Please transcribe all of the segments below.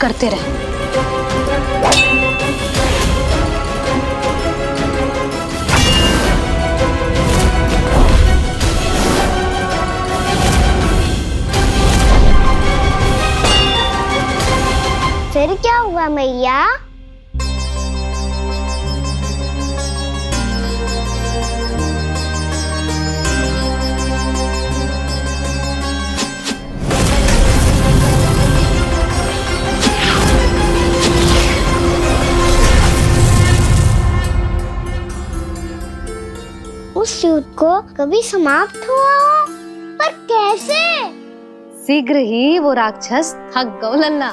करते रहे। फिर क्या हुआ मैया? उस युद्ध को कभी समाप्त हुआ हो, पर कैसे? शीघ्र ही वो राक्षस थक गौ लल्ला।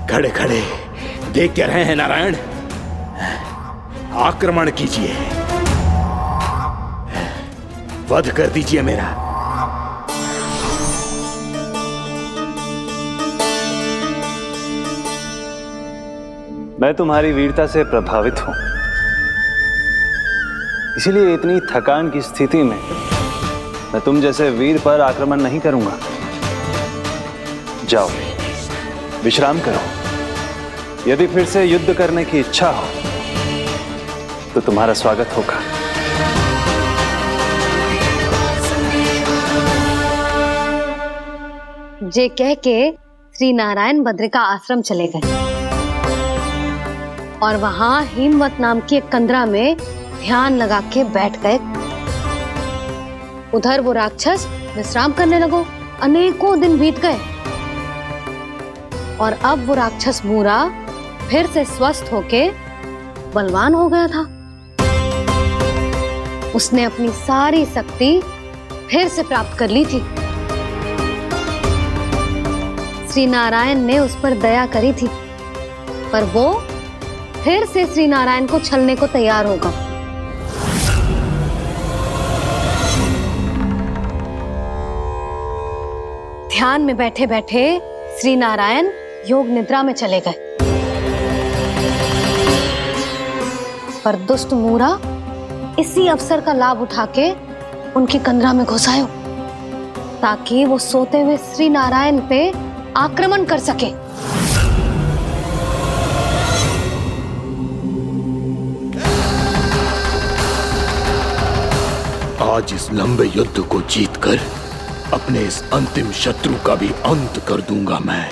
खड़े खड़े देख क्या रहे हैं नारायण? आक्रमण कीजिए, वध कर दीजिए मेरा। मैं तुम्हारी वीरता से प्रभावित हूं, इसीलिए इतनी थकान की स्थिति में मैं तुम जैसे वीर पर आक्रमण नहीं करूंगा। जाओ विश्राम करो। यदि फिर से युद्ध करने की इच्छा हो तो तुम्हारा स्वागत होगा। जे कह के श्री नारायण बद्रिका आश्रम चले गए और वहां हिमवत नाम की एक कंदरा में ध्यान लगा के बैठ गए। उधर वो राक्षस विश्राम करने लगो। अनेकों दिन बीत गए और अब वो राक्षस मूरा फिर से स्वस्थ होके बलवान हो गया था। उसने अपनी सारी शक्ति फिर से प्राप्त कर ली थी। श्री नारायण ने उस पर दया करी थी, पर वो फिर से श्री नारायण को छलने को तैयार होगा। ध्यान में बैठे बैठे श्री नारायण योग निद्रा में चले गए, पर दुष्ट मूरा इसी अवसर का लाभ उठा के उनकी कंदरा में घुस आयो ताकि वो सोते हुए श्री नारायण पे आक्रमण कर सके। आज इस लंबे युद्ध को जीतकर अपने इस अंतिम शत्रु का भी अंत कर दूंगा मैं।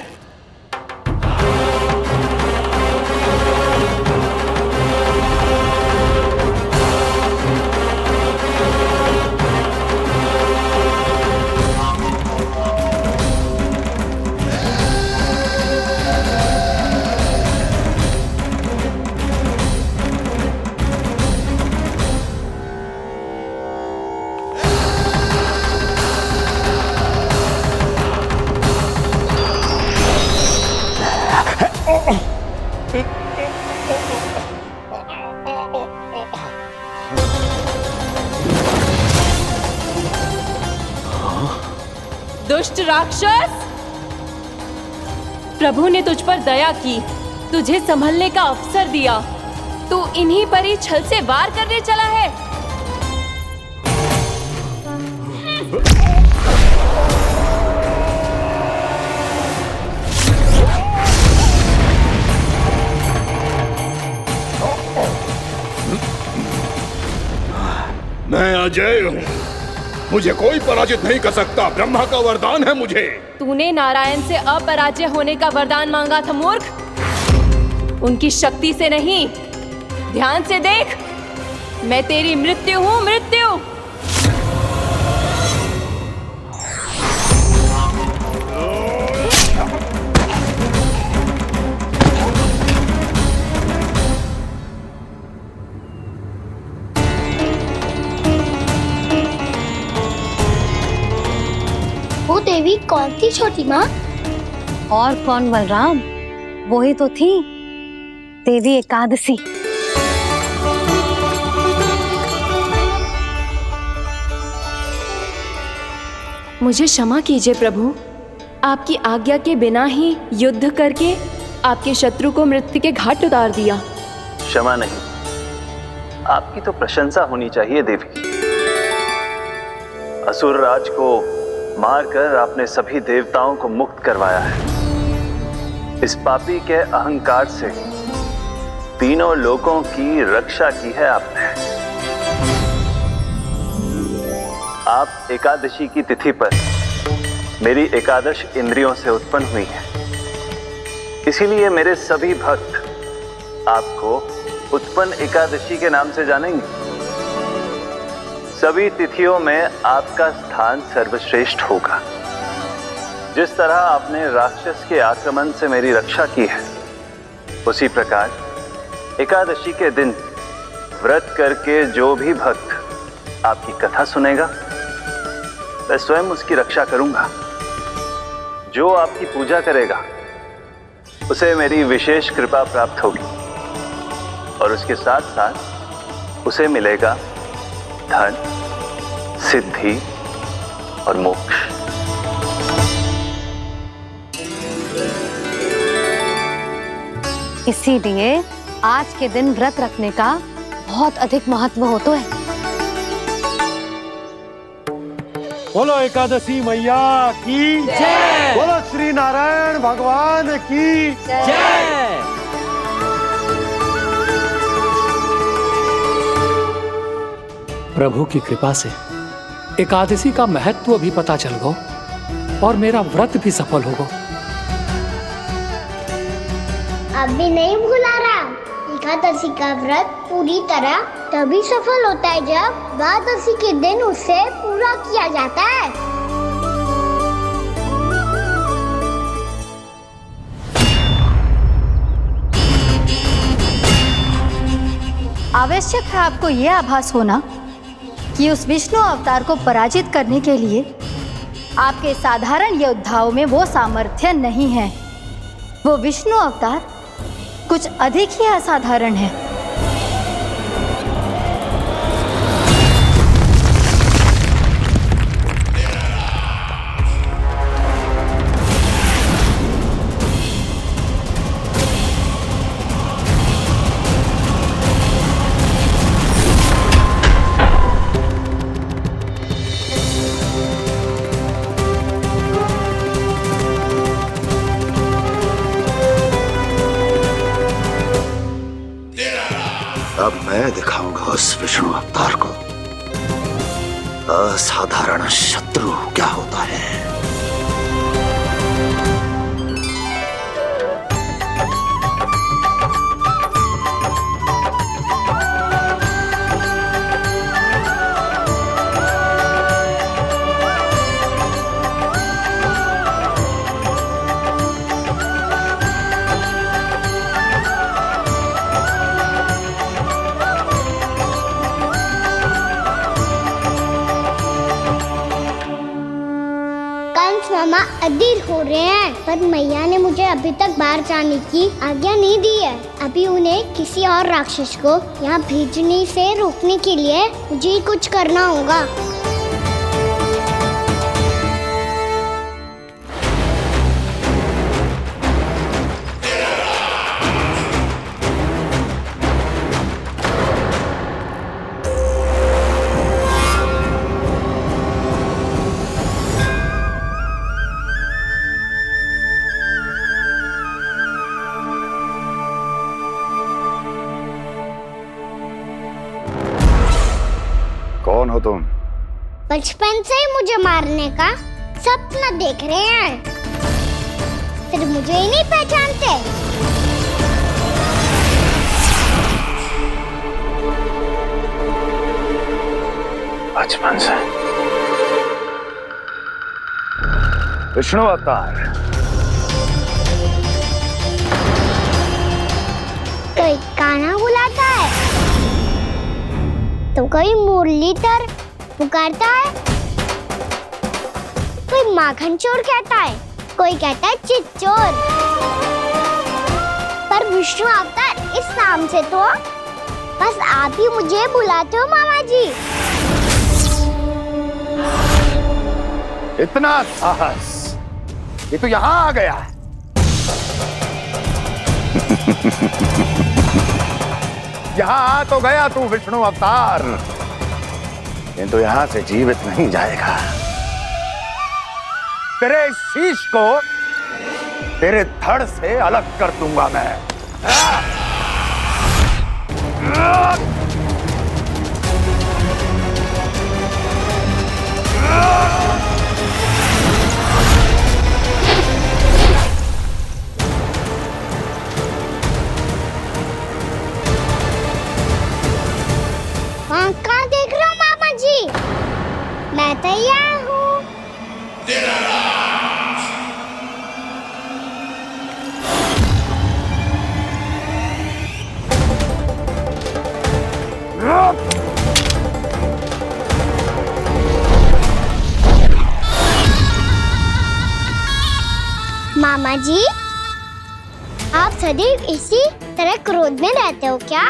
दुष्ट राक्षस, प्रभु ने तुझ पर दया की, तुझे संभलने का अवसर दिया। तू इन्हीं पर ही छल से वार करने चला है। मैं अजय हूँ, मुझे कोई पराजित नहीं कर सकता। ब्रह्मा का वरदान है मुझे। तूने नारायण से अपराजय होने का वरदान मांगा था मूर्ख, उनकी शक्ति से नहीं। ध्यान से देख, मैं तेरी मृत्यु हूँ, मृत्यु। वो देवी कौन थी छोटी माँ? और कौन बलराम, वही तो थी देवी एकादशी। मुझे क्षमा कीजिए प्रभु, आपकी आज्ञा के बिना ही युद्ध करके आपके शत्रु को मृत्यु के घाट उतार दिया। क्षमा नहीं, आपकी तो प्रशंसा होनी चाहिए देवी। असुर राज को मारकर आपने सभी देवताओं को मुक्त करवाया है। इस पापी के अहंकार से तीनों लोकों की रक्षा की है आपने। आप एकादशी की तिथि पर मेरी एकादश इंद्रियों से उत्पन्न हुई हैं। इसीलिए मेरे सभी भक्त आपको उत्पन्न एकादशी के नाम से जानेंगे। सभी तिथियों में आपका स्थान सर्वश्रेष्ठ होगा। जिस तरह आपने राक्षस के आक्रमण से मेरी रक्षा की है, उसी प्रकार एकादशी के दिन व्रत करके जो भी भक्त आपकी कथा सुनेगा, मैं स्वयं उसकी रक्षा करूंगा। जो आपकी पूजा करेगा उसे मेरी विशेष कृपा प्राप्त होगी और उसके साथ साथ उसे मिलेगा धन, सिद्धि और मोक्ष। इसीलिए आज के दिन व्रत रखने का बहुत अधिक महत्व होता है। बोलो एकादशी मैया की जय। बोलो श्री नारायण भगवान की जय। प्रभु की कृपा से एकादशी का महत्व भी पता चल गो और मेरा व्रत भी सफल होगा। अभी नहीं भूला राम, एकादशी का व्रत पूरी तरह तभी सफल होता है जब द्वादशी के दिन उसे पूरा किया जाता है। आवश्यक है आपको यह आभास होना कि उस विष्णु अवतार को पराजित करने के लिए आपके साधारण योद्धाओं में वो सामर्थ्य नहीं है। वो विष्णु अवतार कुछ अधिक ही असाधारण है। अब मैं दिखाऊंगा उस विष्णु अवतार को असाधारण शत्रु क्या होता है। मामा अधीर हो रहे हैं, पर मैया ने मुझे अभी तक बाहर जाने की आज्ञा नहीं दी है। अभी उन्हें किसी और राक्षस को यहाँ भेजने से रोकने के लिए मुझे ही कुछ करना होगा। कौन हो तुम? बचपन से ही मुझे मारने का सपना देख रहे हैं, सिर्फ मुझे ही नहीं पहचानते। बचपन से विष्णु अवतार। कोई कान्हा बुलाता है तो कोई मुरलीधर पुकारता है, कोई माखन चोर कहता है, कोई कहता है चिच्चोर। पर विष्णु अवतार इस नाम से तो बस आप ही मुझे बुलाते हो मामा जी। इतना साहस, ये तो यहाँ आ गया है। यहाँ आ तो गया तू विष्णु अवतार, किंतु यहाँ से जीवित नहीं जाएगा। तेरे इस शीश को तेरे धड़ से अलग कर दूंगा मैं। कहाँ देख रहे हो मामा जी? मैं तैयार हूँ। मामा जी, आप सदैव इसी तरह क्रोध में रहते हो क्या?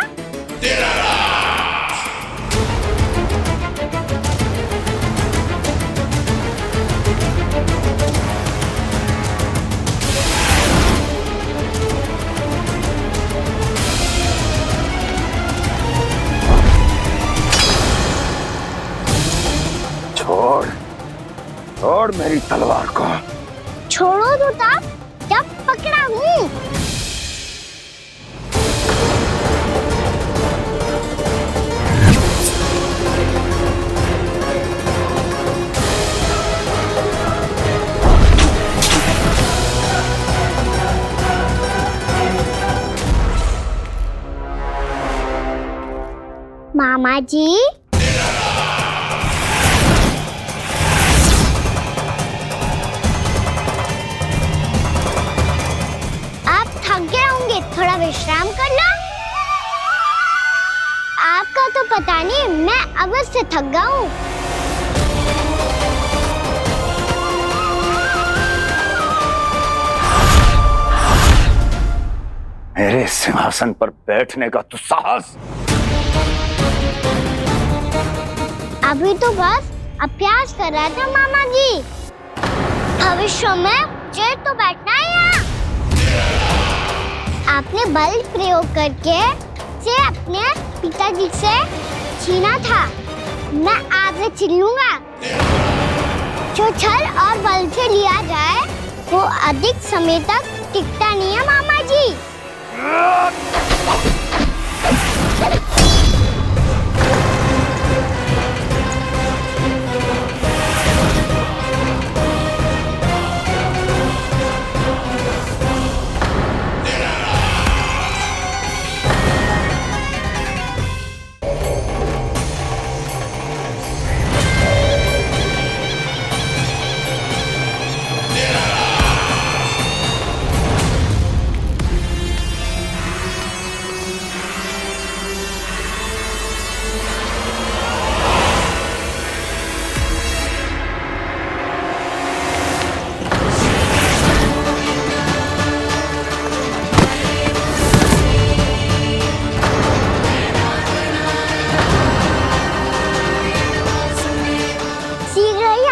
छोड़, छोड़ मेरी तलवार को। छोड़ो तो तब जब पकड़ा हूँ। मामा जी, थोड़ा विश्राम कर लो। आपका तो पता नहीं, मैं अवश्य थक गया हूँ। मेरे सिंहासन पर बैठने का तो साहस। अभी तो बस अभ्यास कर रहा था मामा जी। भविष्य में मुझे तो बैठना है यहाँ। आपने बल प्रयोग करके से अपने पिताजी से छीना था। मैं आपसे छीन लूंगा। जो छल और बल से लिया जाए वो अधिक समय तक टिकता नहीं है मामा जी।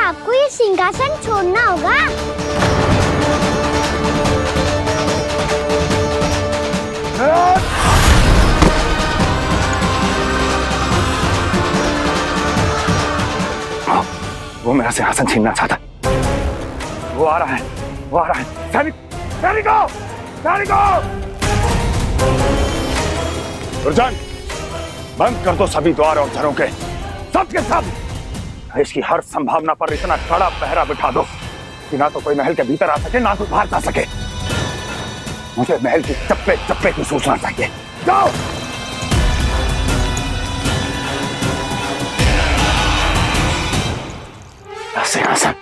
आपको ये सिंहासन छोड़ना होगा। वो मेरा सिंहासन छीनना चाहता। वो आ रहा है, वो आ रहा है। सैनिकों, दुर्जन, बंद कर दो सभी द्वार और झरोखे, सबके सब। इसकी हर संभावना पर इतना कड़ा पहरा बिठा दो कि ना तो कोई महल के भीतर आ सके, ना कोई बाहर जा सके। मुझे महल की चप्पे चप्पे की सूचना चाहिए। जाओ। सिंहासन।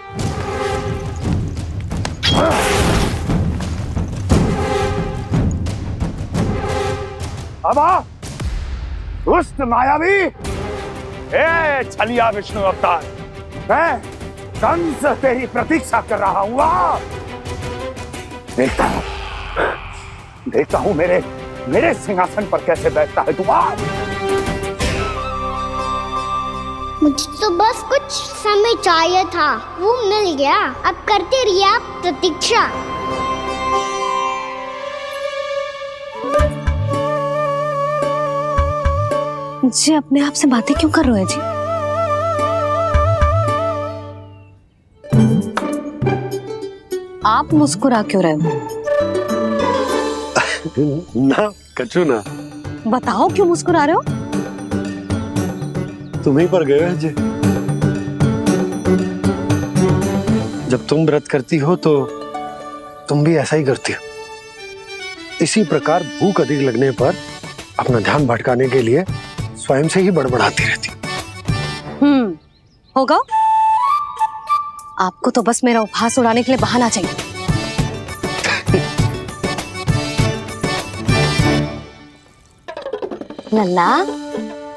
अब आ, दुष्ट मायावी, ए छलिया विष्णु अवतार, मैं कंस तेरी प्रतीक्षा कर रहा हूँ। देखता हूँ मेरे सिंहासन पर कैसे बैठता है तू। मुझे तो बस कुछ समय चाहिए था, वो मिल गया। अब करते रहिए आप प्रतीक्षा। जी अपने आप से बातें क्यों कर रहे हो जी? आप मुस्कुरा क्यों रहे हो? ना कछु ना। बताओ क्यों मुस्कुरा रहे हो? तुम्हीं पर गए हैं जी। जब तुम व्रत करती हो तो तुम भी ऐसा ही करती हो। इसी प्रकार भूख अधिक लगने पर अपना ध्यान भटकाने के लिए स्वयं से ही बड़बड़ाती रहती। होगा। आपको तो बस मेरा उपहास उड़ाने के लिए बहाना चाहिए। लल्ला,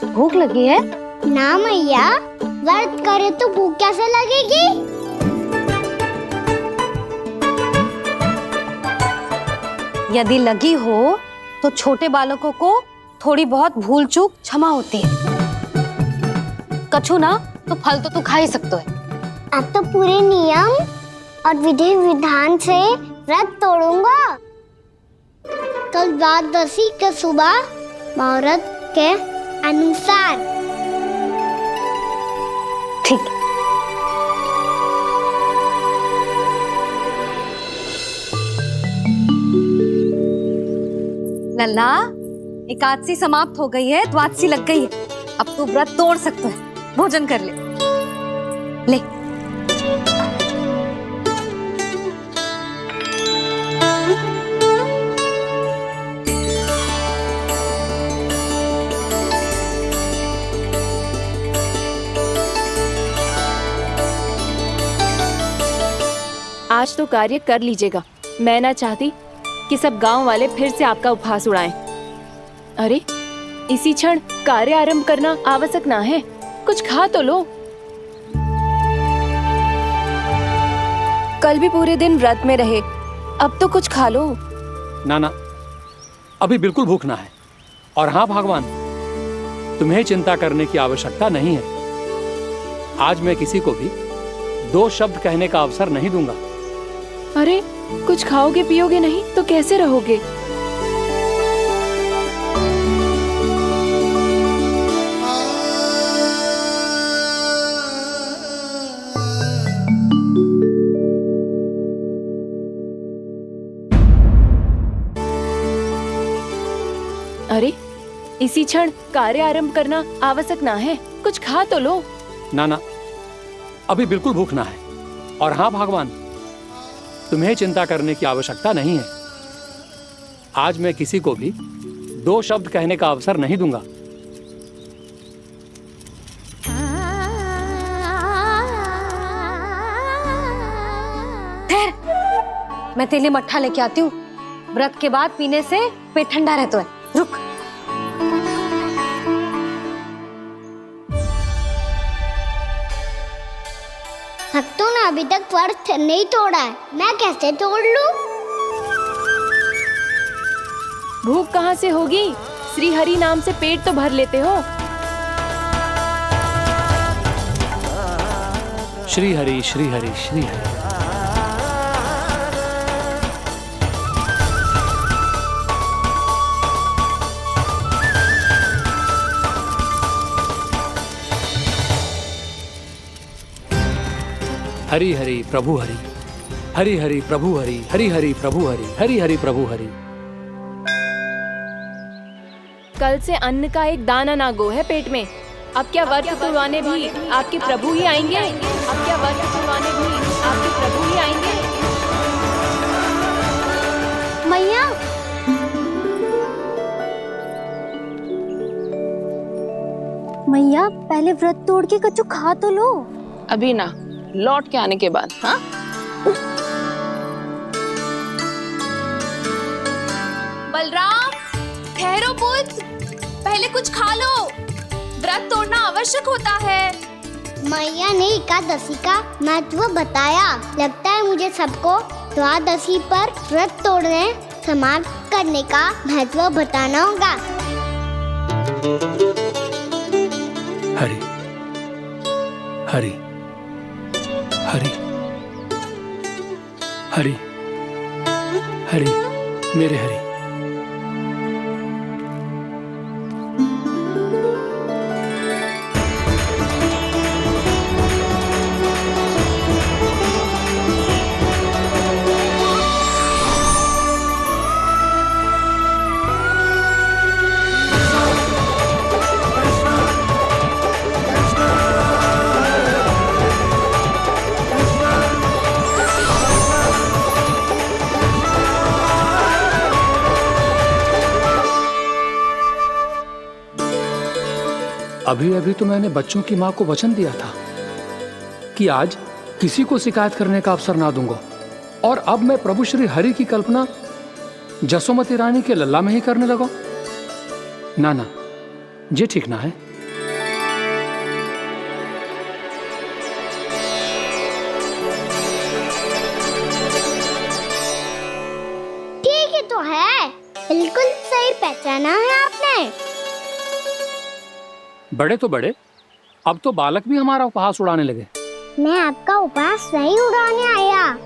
भूख लगी है? ना मैया, व्रत करे तो भूख कैसे लगेगी? यदि लगी हो तो छोटे बालकों को थोड़ी बहुत भूल चूक क्षमा होती है। कछु ना तो फल तो तू खा ही सकते है। अब तो पूरे नियम और विधि विधान से व्रत तोड़ूंगा। कल द्वादशी के सुबह मुहूर्त के अनुसार। ठीक। लल्ला, एकादशी समाप्त हो गई है, द्वादशी लग गई है। अब तू व्रत तोड़ सकते है। भोजन कर ले। ले। आज तो कार्य कर लीजिएगा। मैं ना चाहती कि सब गांव वाले फिर से आपका उपहास उड़ाएं। अरे, इसी क्षण कार्य आरंभ करना आवश्यक ना है। कुछ खा तो लो। कल भी पूरे दिन व्रत में रहे, अब तो कुछ खा लो। ना, अभी बिल्कुल भूख ना है। और हाँ भगवान, तुम्हें चिंता करने की आवश्यकता नहीं है। आज मैं किसी को भी 2 शब्द कहने का अवसर नहीं दूंगा। अरे, कुछ खाओगे पियोगे नहीं तो कैसे रहोगे? अरे, इसी क्षण कार्य आरंभ करना आवश्यक ना है। कुछ खा तो लो। ना, अभी बिल्कुल भूख ना है। और हाँ भगवान, तुम्हें चिंता करने की आवश्यकता नहीं है। आज मैं किसी को भी 2 शब्द कहने का अवसर नहीं दूंगा। ठहर, मैं तेरे लिए मट्ठा लेके आती हूँ। व्रत के बाद पीने से पेट ठंडा रहता है। रुक। भक्तों ने अभी तक व्रत नहीं तोड़ा है, मैं कैसे तोड़ लूं? भूख कहाँ से होगी? श्री हरि नाम से पेट तो भर लेते हो। श्री हरि, श्री हरि, श्री हरि। हरि हरि प्रभु हरि, हरि हरि प्रभु हरि, हरि हरि प्रभु हरि, हरि हरि प्रभु हरि। कल से अन्न का एक दाना ना गो है पेट में। अब क्या व्रत तुड़वाने भी आपके प्रभु ही आएंगे? अब क्या व्रत तुड़वाने भी आपके प्रभु ही आएंगे? मैया, मैया पहले व्रत तोड़ के कछु खा तो लो। अभी ना, लौट के आने के बाद। हाँ, बलराम, ठहरो पुत्र, पहले कुछ खा लो। व्रत तोड़ना आवश्यक होता है। मैया ने एकादशी का महत्व बताया। लगता है मुझे सबको द्वादशी पर व्रत तोड़ने समाप्त करने का महत्व बताना होगा। हरि हरि हरि हरि हरि, मेरे हरि। अभी अभी तो मैंने बच्चों की माँ को वचन दिया था कि आज किसी को शिकायत करने का अवसर ना दूंगा, और अब मैं प्रभु श्री हरि की कल्पना जसोमती रानी के लल्ला में ही करने लगा। ना ना, ये ठीक ना है। ठीक ही तो है, बिल्कुल सही पहचाना है आपने। बड़े तो बड़े, अब तो बालक भी हमारा उपहास उड़ाने लगे। मैं आपका उपहास नहीं उड़ाने आया,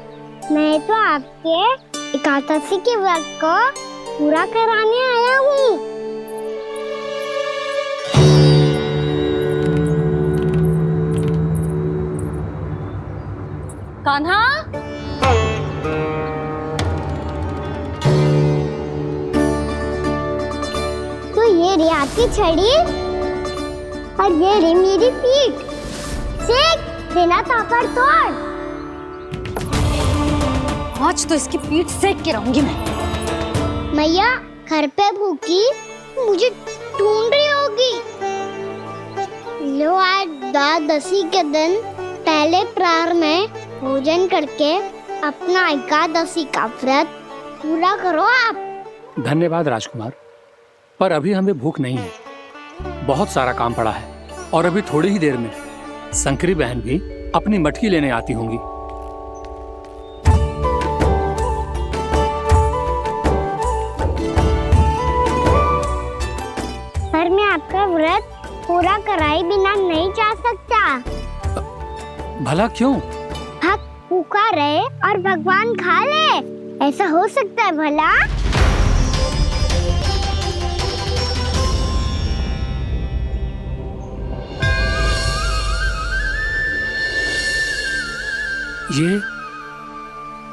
मैं तो आपके एकादशी के व्रत को पूरा कराने आया हूँ। कान्हा, तो ये रे आपकी छड़ी और ये रे मेरी पीठ। सेक बिना ताकत तोड़। आज तो इसकी पीठ सेक के रहूंगी मैं। मैया घर पे भूखी मुझे ढूंढ रही होगी। लो आज द्वादशी के दिन पहले प्रहर में भोजन करके अपना एकादशी का व्रत पूरा करो आप। धन्यवाद राजकुमार, पर अभी हमें भूख नहीं है। बहुत सारा काम पड़ा है, और अभी थोड़ी ही देर में शंकरी बहन भी अपनी मटकी लेने आती होंगी। पर मैं आपका व्रत पूरा कराए बिना नहीं जा सकता। भला क्यों? भक्त भूखा रहे और भगवान खा ले, ऐसा हो सकता है भला?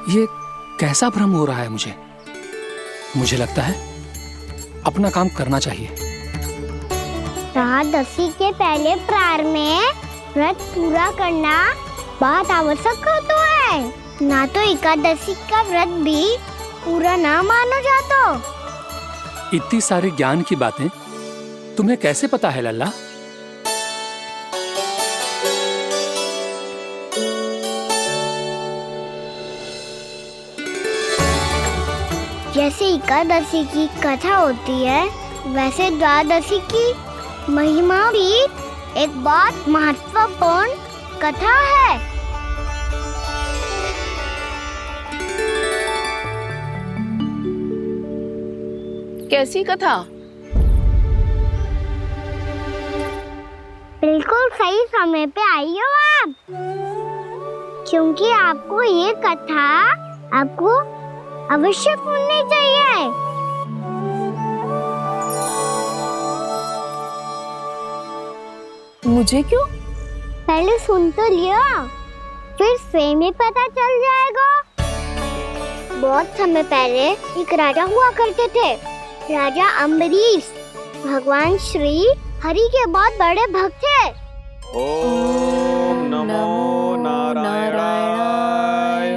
ये कैसा भ्रम हो रहा है मुझे लगता है अपना काम करना चाहिए। द्वादशी के पहले प्रहर में व्रत पूरा करना बहुत आवश्यक होता है, ना तो एकादशी का व्रत भी पूरा ना मानो जाता। इतनी सारी ज्ञान की बातें तुम्हें कैसे पता है लल्ला? जैसे एकादशी की कथा होती है, वैसे द्वादशी की महिमा भी एक बहुत महत्वपूर्ण कथा है। कैसी कथा? बिल्कुल सही समय पे आई हो आप, क्योंकि आपको ये कथा आपको अवश्य सुननी चाहिए। मुझे क्यों? पहले सुन तो लिया, फिर स्वयं ही पता चल जाएगा। बहुत समय पहले एक राजा हुआ करते थे, राजा अम्बरीश। भगवान श्री हरि के बहुत बड़े भक्त थे। ओम नमो नारायणाय।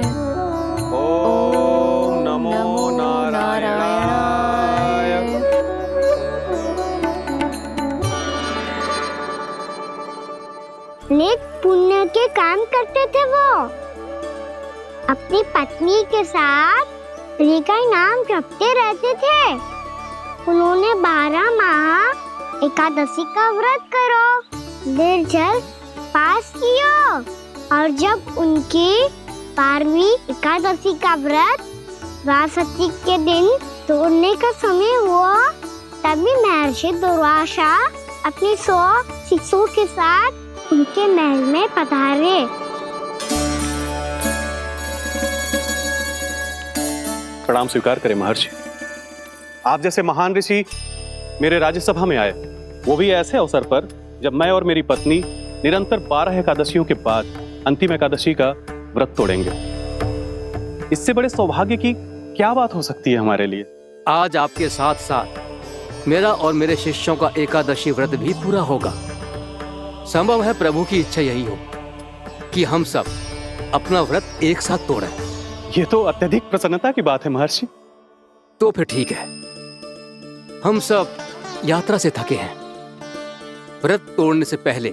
ओम नमो नारायणाय। नेक पुण्य के काम करते थे वो। अपनी पत्नी के साथ हरि का नाम जपते रहते थे। उन्होंने 12 माह एकादशी का व्रत करो निर्जल पास किया, और जब उनकी 12वीं एकादशी का व्रत द्वादशी के दिन तोड़ने का समय हुआ, तभी महर्षि दुर्वासा अपनी 100 शिष्यों के साथ उनके महल में पधारे। प्रणाम स्वीकार करें महर्षि। आप जैसे महान ऋषि मेरे राज्यसभा में आए, वो भी ऐसे अवसर पर जब मैं और मेरी पत्नी निरंतर 12 एकादशियों के बाद अंतिम एकादशी का व्रत तोड़ेंगे। इससे बड़े सौभाग्य की क्या बात हो सकती है हमारे लिए? आज आपके साथ साथ मेरा और मेरे शिष्यों का एकादशी व्रत भी पूरा होगा। संभव है प्रभु की इच्छा यही हो कि हम सब अपना व्रत एक साथ तोड़ें। ये तो अत्यधिक प्रसन्नता की बात है महर्षि। तो फिर ठीक है, हम सब यात्रा से थके हैं, व्रत तोड़ने से पहले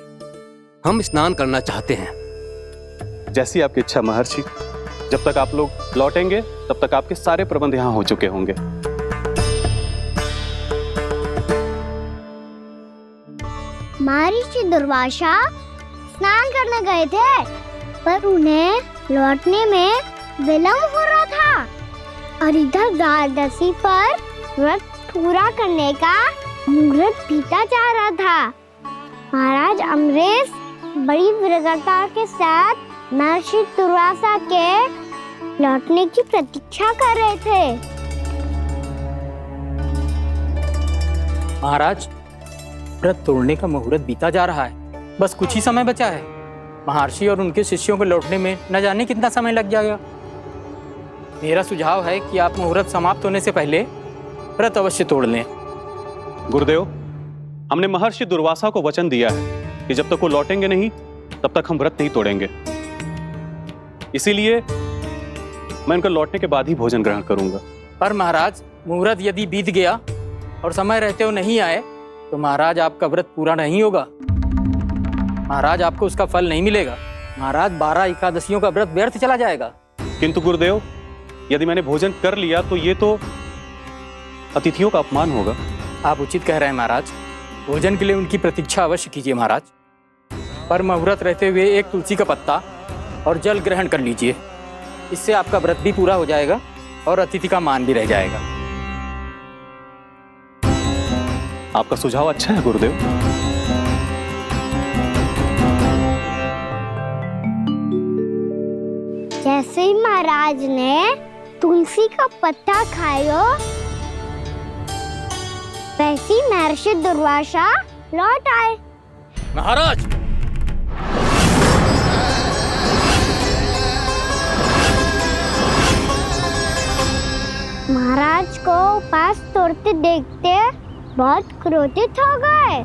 हम स्नान करना चाहते हैं। जैसी आपकी इच्छा महर्षि। जब तक आप लोग लौटेंगे तब तक आपके सारे प्रबंध यहाँ हो चुके होंगे। महर्षि दुर्वासा स्नान करने गए थे, पर उन्हें लौटने में विलंब हो रहा था और इधर द्वादशी पर व्रत पूरा करने का मुहूर्त बीता जा रहा था। महाराज अमरीश बड़ी विरगता के साथ महर्षि दुर्वासा के लौटने की प्रतीक्षा कर रहे थे। महाराज, व्रत तोड़ने का मुहूर्त बीता जा रहा है, बस कुछ ही समय बचा है। महर्षि और उनके शिष्यों को लौटने में न जाने कितना समय लग जाएगा। मेरा सुझाव है कि आप मुहूर्त समाप्त होने से पहले व्रत अवश्य तोड़ लें। गुरुदेव, हमने महर्षि दुर्वासा को वचन दिया है कि जब तक वो लौटेंगे नहीं तब तक हम व्रत नहीं तोड़ेंगे। इसीलिए मैं उनके लौटने के बाद ही भोजन ग्रहण करूंगा। पर महाराज, मुहूर्त यदि बीत गया और समय रहते हुए नहीं आए तो महाराज आपका व्रत पूरा नहीं होगा। महाराज, आपको उसका फल नहीं मिलेगा। महाराज, 12 एकादशियों का व्रत व्यर्थ चला जाएगा। किंतु गुरुदेव, यदि मैंने भोजन कर लिया तो ये तो अतिथियों का अपमान होगा। आप उचित कह रहे हैं महाराज, भोजन के लिए उनकी प्रतीक्षा अवश्य कीजिए महाराज। पर मुहूर्त रहते हुए एक तुलसी का पत्ता और जल ग्रहण कर लीजिए। इससे आपका व्रत भी पूरा हो जाएगा और अतिथि का मान भी रह जाएगा। आपका सुझाव अच्छा है गुरुदेव। जैसे ही महाराज ने तुलसी का पत्ता खाया, वैसे ही महर्षि दुर्वासा लौट आए। महाराज, महाराज को उपास तोड़ते देखते बहुत क्रोधित हो गए।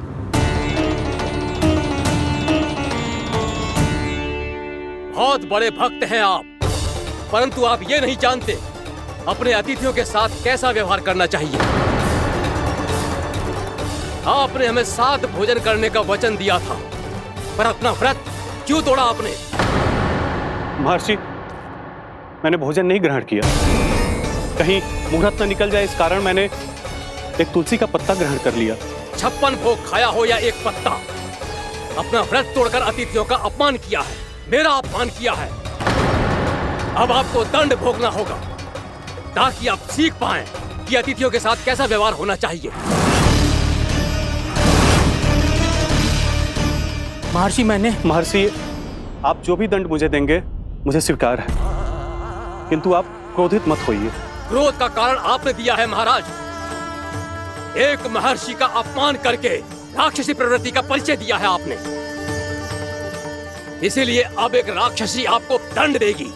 बहुत बड़े भक्त हैं आप, परंतु आप ये नहीं जानते अपने अतिथियों के साथ कैसा व्यवहार करना चाहिए। आपने हमें साथ भोजन करने का वचन दिया था, पर अपना व्रत क्यों तोड़ा आपने? महर्षि, मैंने भोजन नहीं ग्रहण किया। कहीं मुहूर्त न निकल जाए, इस कारण मैंने एक तुलसी का पत्ता ग्रहण कर लिया। 56 भोग खाया हो या एक पत्ता, अपना व्रत तोड़कर अतिथियों का अपमान किया है, मेरा अपमान किया है। अब आपको दंड भोगना होगा ताकि आप सीख पाएं कि अतिथियों के साथ कैसा व्यवहार होना चाहिए। महर्षि, आप जो भी दंड मुझे देंगे मुझे स्वीकार है, किंतु आप क्रोधित मत होइए। क्रोध का कारण आपने दिया है महाराज। एक महर्षि का अपमान करके राक्षसी प्रवृत्ति का परिचय दिया है आपने। इसीलिए अब एक राक्षसी आपको दंड देगी।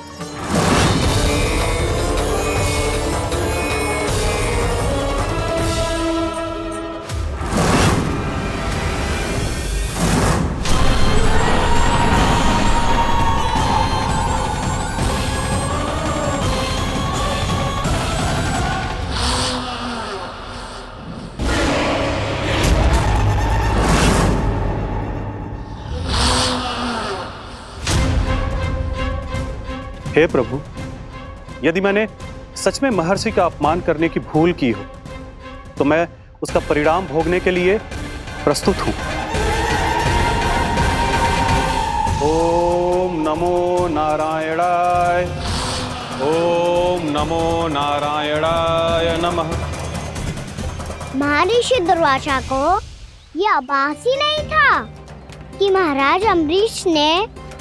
हे प्रभु, यदि मैंने सच में महर्षि का अपमान करने की भूल की हो तो मैं उसका परिणाम भोगने के लिए प्रस्तुत हूं। ओम नमो नारायणाय, ओम नमो नारायणाय नमः। महर्षि दुर्वासा को यह आभास ही नहीं था कि महाराज अम्बरीश ने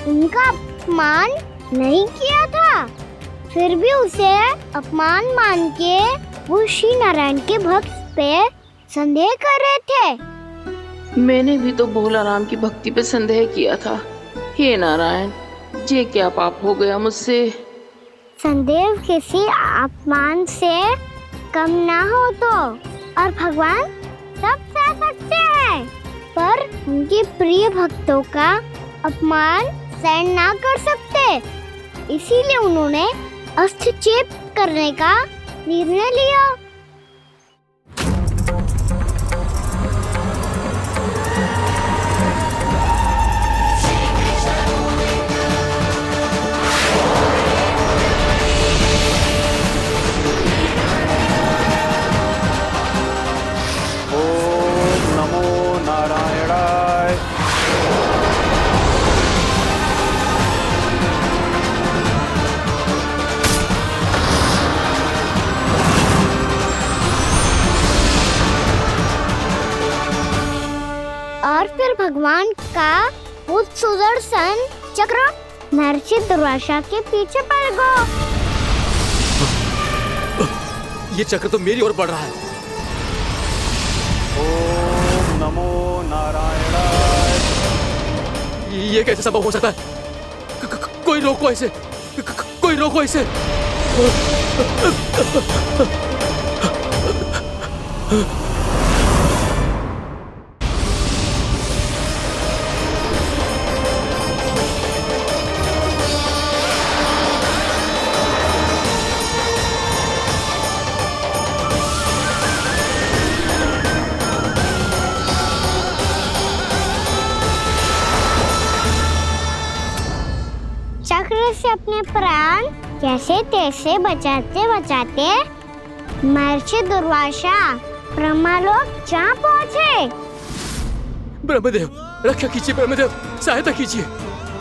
उनका अपमान नहीं किया था। फिर भी उसे अपमान मान के वो श्री नारायण के भक्त पे संदेह कर रहे थे। मैंने भी तो भोला राम की भक्ति पे संदेह किया था। हे नारायण, ये क्या पाप हो गया मुझसे? संदेह किसी अपमान से कम ना हो तो, और भगवान सब सह सकते हैं, पर उनके प्रिय भक्तों का अपमान सहन ना कर सकते। इसीलिए उन्होंने अस्थिचेप करने का निर्णय लिया। भगवान का वो सुदर्शन चक्र महर्षि दुर्वासा के पीछे पड़ गया। ये चक्र तो मेरी ओर बढ़ रहा है। ओम नमो नारायणाय। ये कैसे संभव हो सकता है? कोई रोको इसे, कोई रोको इसे। चक्र से अपने प्राण कैसे तैसे बचाते बचाते महर्षि दुर्वासा ब्रह्मलोक जा पहुँचे। ब्रह्मदेव रक्षा कीजिए, ब्रह्मदेव सहायता कीजिए,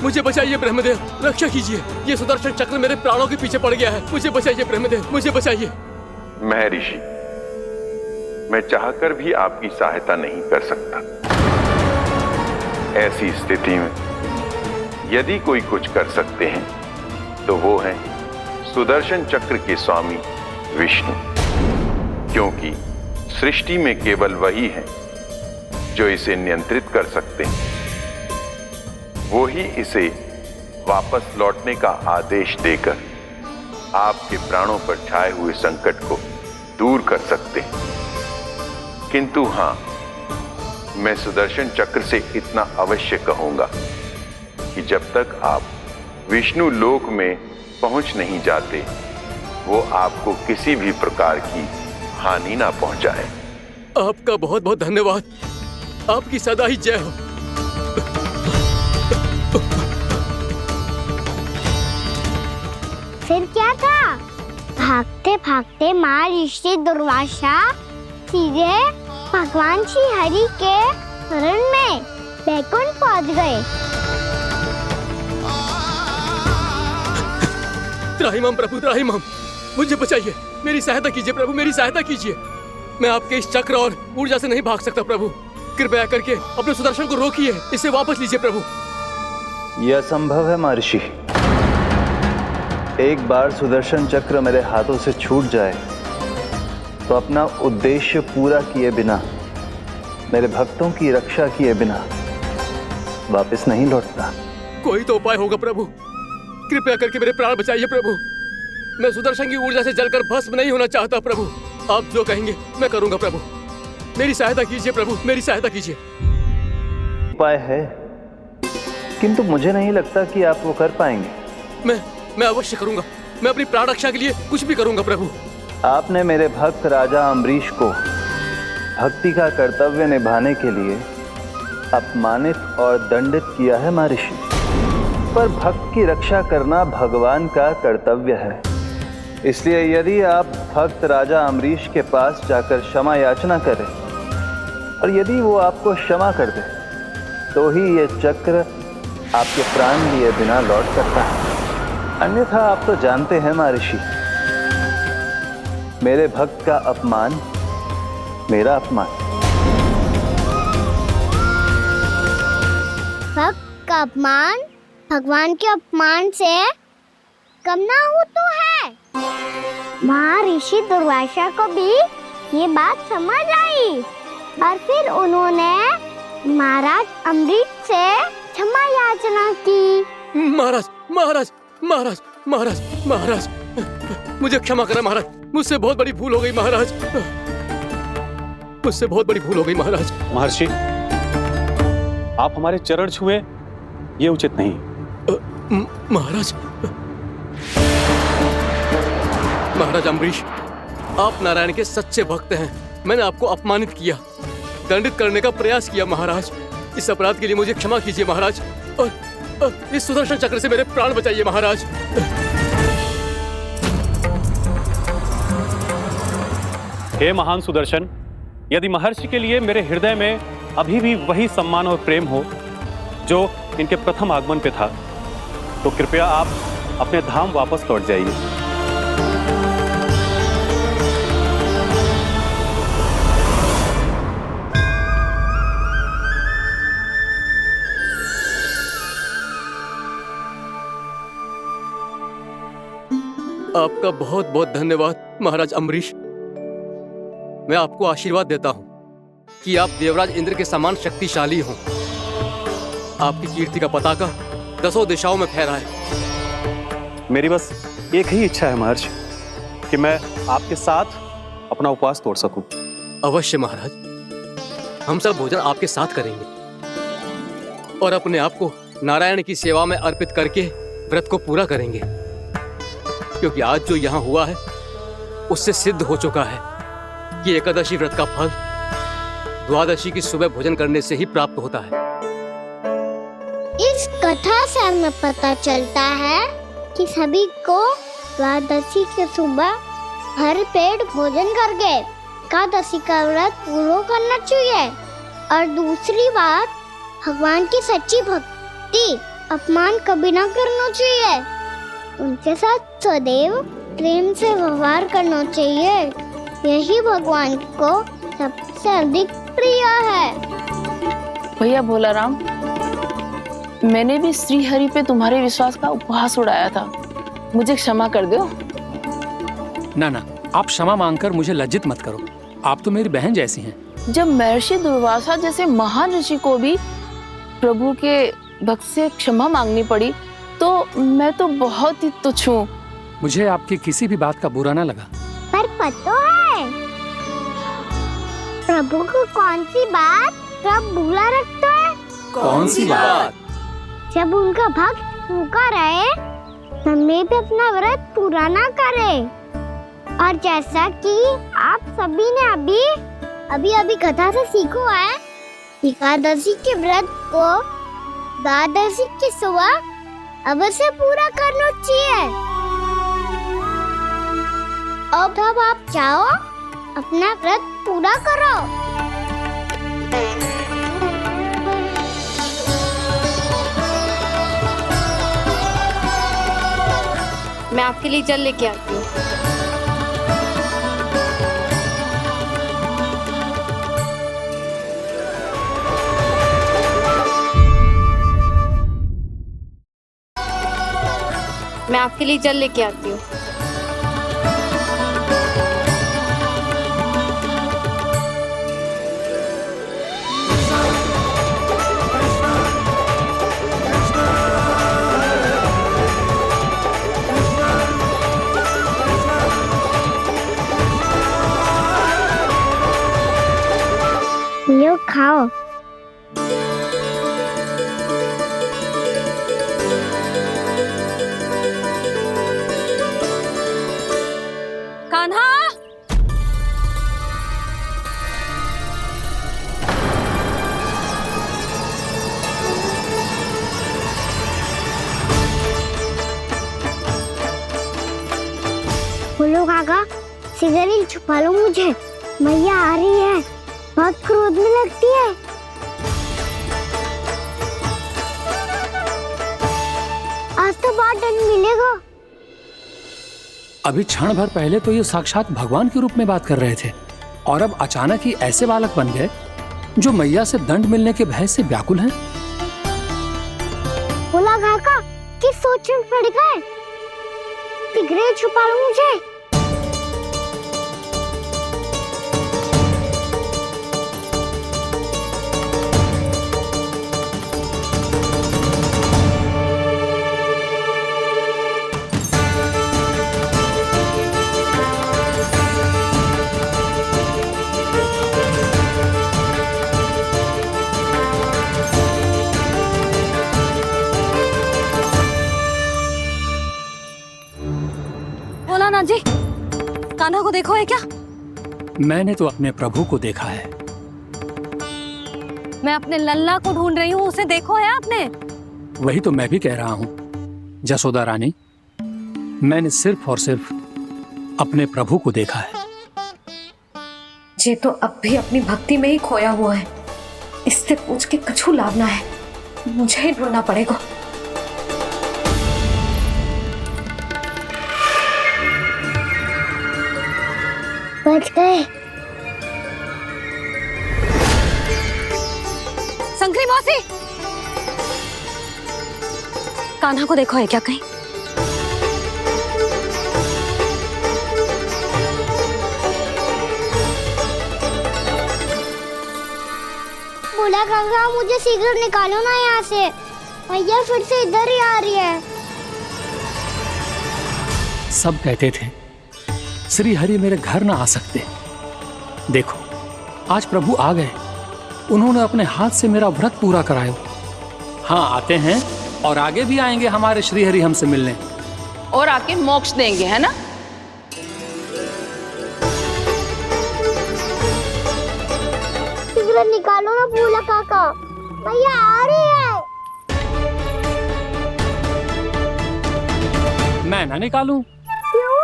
मुझे बचाइए ब्रह्मदेव, रक्षा कीजिए। ये सुदर्शन चक्र मेरे प्राणों के पीछे पड़ गया है, मुझे बचाइए ब्रह्मदेव, मुझे बचाइए। महर्षि, मैं चाहकर भी आपकी सहायता नहीं कर सकता। ऐसी स्थिति में यदि कोई कुछ कर सकते हैं तो वो है सुदर्शन चक्र के स्वामी विष्णु, क्योंकि सृष्टि में केवल वही है जो इसे नियंत्रित कर सकते हैं। वो ही इसे वापस लौटने का आदेश देकर आपके प्राणों पर छाए हुए संकट को दूर कर सकते हैं। किंतु हां, मैं सुदर्शन चक्र से इतना अवश्य कहूंगा कि जब तक आप विष्णु लोक में पहुंच नहीं जाते, वो आपको किसी भी प्रकार की हानि ना पहुंचाए। आपका बहुत बहुत धन्यवाद, आपकी सदा ही जय हो। फिर क्या था? भागते भागते महर्षि दुर्वासा सीधे भगवान श्री हरि के शरण में बैकुंठ पहुंच गए। त्राहिमाम प्रभु, त्राहिमाम, मुझे बचाइए, मेरी सहायता कीजिए प्रभु, मेरी सहायता कीजिए। मैं आपके इस चक्र और ऊर्जा से नहीं भाग सकता प्रभु, कृपया करके अपने सुदर्शन को रोकिए, इसे वापस लीजिए प्रभु। यह असंभव है महर्षि। एक बार सुदर्शन चक्र मेरे हाथों से छूट जाए तो अपना उद्देश्य पूरा किए बिना, मेरे भक्तों की रक्षा किए बिना वापस नहीं लौटता। कोई तो उपाय होगा प्रभु, कृपया करके मेरे प्राण बचाइए प्रभु। मैं सुदर्शन की ऊर्जा से जलकर भस्म नहीं होना चाहता प्रभु। आप जो कहेंगे मैं करूंगा प्रभु, मेरी सहायता कीजिए प्रभु, मेरी सहायता कीजिए। उपाय है, किंतु मुझे नहीं लगता कि आप वो कर पाएंगे। मैं अवश्य करूंगा, मैं अपनी प्राण रक्षा के लिए कुछ भी करूंगा प्रभु। आपने मेरे भक्त राजा अम्बरीश को भक्ति का कर्तव्य निभाने के लिए अपमानित और दंडित किया है महर्षि, पर भक्त की रक्षा करना भगवान का कर्तव्य है। इसलिए यदि आप भक्त राजा अम्बरीश के पास जाकर क्षमा याचना करें और यदि वो आपको क्षमा कर दे तो ही ये चक्र आपके प्राण लिए बिना लौट सकता है। अन्यथा आप तो जानते हैं महर्षि, मेरे भक्त का अपमान मेरा अपमान। भक्त का अपमान भगवान के अपमान से कम ना हो तो है। महर्षि दुर्वासा को भी ये बात समझ आई और फिर उन्होंने महाराज अम्बरीश से क्षमा याचना की। महाराज महाराज महाराज महाराज महाराज, मुझे क्षमा करें महाराज, मुझसे बहुत बड़ी भूल हो गई महाराज, मुझसे बहुत बड़ी भूल हो गई महाराज। महर्षि, आप हमारे चरण छुए ये उचित नहीं। महाराज, महाराज अम्बरीश, आप नारायण के सच्चे भक्त हैं। मैंने आपको अपमानित किया, दंडित करने का प्रयास किया महाराज। इस अपराध के लिए मुझे क्षमा कीजिए महाराज, और इस सुदर्शन चक्र से मेरे प्राण बचाइए महाराज। हे महान सुदर्शन, यदि महर्षि के लिए मेरे हृदय में अभी भी वही सम्मान और प्रेम हो जो इनके प्रथम आगमन पे था, तो कृपया आप अपने धाम वापस लौट जाइए। आपका बहुत बहुत धन्यवाद महाराज अम्बरीश। मैं आपको आशीर्वाद देता हूँ कि आप देवराज इंद्र के समान शक्तिशाली हों। आपकी कीर्ति का पताका 10 दिशाओं में फहराए। मेरी बस एक ही इच्छा है महर्षि कि मैं आपके साथ अपना उपवास तोड़ सकूं। अवश्य महाराज, हम सब भोजन आपके साथ करेंगे और अपने आप को नारायण की सेवा में अर्पित करके व्रत को पूरा करेंगे, क्योंकि आज जो यहाँ हुआ है उससे सिद्ध हो चुका है कि एकादशी व्रत का फल द्वादशी की सुबह भोजन करने से ही प्राप्त होता है। इस कथा से हमें पता चलता है कि सभी को द्वादशी के सुबह भर पेट भोजन करके एकादशी का व्रत पूरा करना चाहिए। और दूसरी बात, भगवान की सच्ची भक्ति अपमान कभी ना करना चाहिए। उनके साथ सदैव प्रेम से व्यवहार करना चाहिए। यही भगवान को सबसे अधिक प्रिय है। भैया भोलाराम, मैंने भी श्री हरि पे तुम्हारे विश्वास का उपहास उड़ाया था, मुझे क्षमा कर दो। ना ना, आप क्षमा मांगकर मुझे लज्जित मत करो, आप तो मेरी बहन जैसी हैं। जब महर्षि दुर्वासा जैसे महान ऋषि को भी प्रभु के भक्त से क्षमा मांगनी पड़ी, तो मैं तो बहुत ही तुच्छ हूँ। मुझे आपकी किसी भी बात का बुरा ना लगा। पर पता है प्रभु को कौन सी बात कब बुरा रखता है? कौन सी बात? जब उनका भक्त भूखा रहे, समय पे अपना व्रत पूरा ना करे। और जैसा कि आप सभी ने अभी कथा से सीखो है, एकादशी के व्रत को द्वादशी की सुबह अवश्य पूरा करना चाहिए। अब आप जाओ, अपना व्रत पूरा करो। मैं आपके लिए जल लेके आती हूँ। मैं आपके लिए जल लेके आती हूँ। लो खाओ। कान्हा, बोलो काका, सिगरेट छुपा लो मुझे, मैया आ रही है, बहुत क्रोध में लगती है। आज तो बहुत दंड मिलेगा। अभी क्षण भर पहले तो ये साक्षात भगवान के रूप में बात कर रहे थे, और अब अचानक ही ऐसे बालक बन गए जो मैया से दंड मिलने के भय से व्याकुल हैं। बोला काका, किस सोच में पड़ गए? सिगरेट छुपा लो मुझे। भोलानाथ जी, कान्हा को देखो है क्या? मैंने तो अपने प्रभु को देखा है। मैं अपने लल्ला को ढूंढ रही हूँ, उसे देखो है आपने? वही तो मैं भी कह रहा हूँ जसोदा रानी, मैंने सिर्फ और सिर्फ अपने प्रभु को देखा है। ये तो अब भी अपनी भक्ति में ही खोया हुआ है, इससे पूछ के कछु लाभ ना है, मुझे ही ढूंढना पड़ेगा। बच गए। संकरी मौसी, कान्हा को देखो है क्या कहीं? भोला काका, मुझे शीघ्र निकालो ना यहाँ से। मैया फिर से इधर ही आ रही है। सब कहते थे श्री हरि मेरे घर ना आ सकते। देखो आज प्रभु आ गए, उन्होंने अपने हाथ से मेरा व्रत पूरा कराया। हाँ आते हैं और आगे भी आएंगे हमारे श्री हरि हमसे मिलने और आके मोक्ष देंगे, है ना? शीघ्र निकालो ना भोला काका, मैया आ रही है। मैं ना निकालूं? क्यों?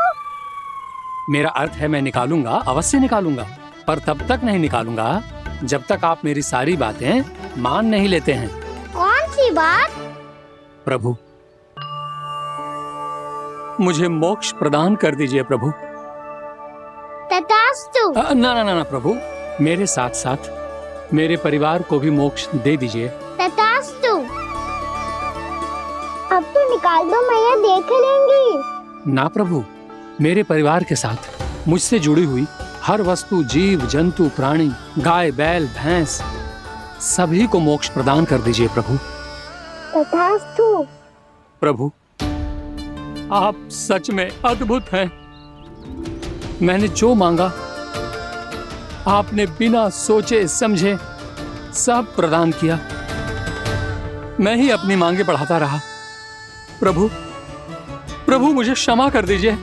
मेरा अर्थ है मैं निकालूंगा, अवश्य निकालूंगा, पर तब तक नहीं निकालूंगा जब तक आप मेरी सारी बातें मान नहीं लेते हैं। कौन सी बात? प्रभु मुझे मोक्ष प्रदान कर दीजिए प्रभु। तथास्तु। ना ना ना ना प्रभु, मेरे साथ साथ मेरे परिवार को भी मोक्ष दे दीजिए। तथास्तु। अब तो निकाल दो, मैया देख लेंगी। ना प्रभु, मेरे परिवार के साथ मुझसे जुड़ी हुई हर वस्तु, जीव जंतु, प्राणी, गाय बैल भैंस, सभी को मोक्ष प्रदान कर दीजिए प्रभु। तथास्तु। प्रभु आप सच में अद्भुत हैं। मैंने जो मांगा आपने बिना सोचे समझे सब प्रदान किया। मैं ही अपनी मांगे बढ़ाता रहा। प्रभु प्रभु मुझे क्षमा कर दीजिए,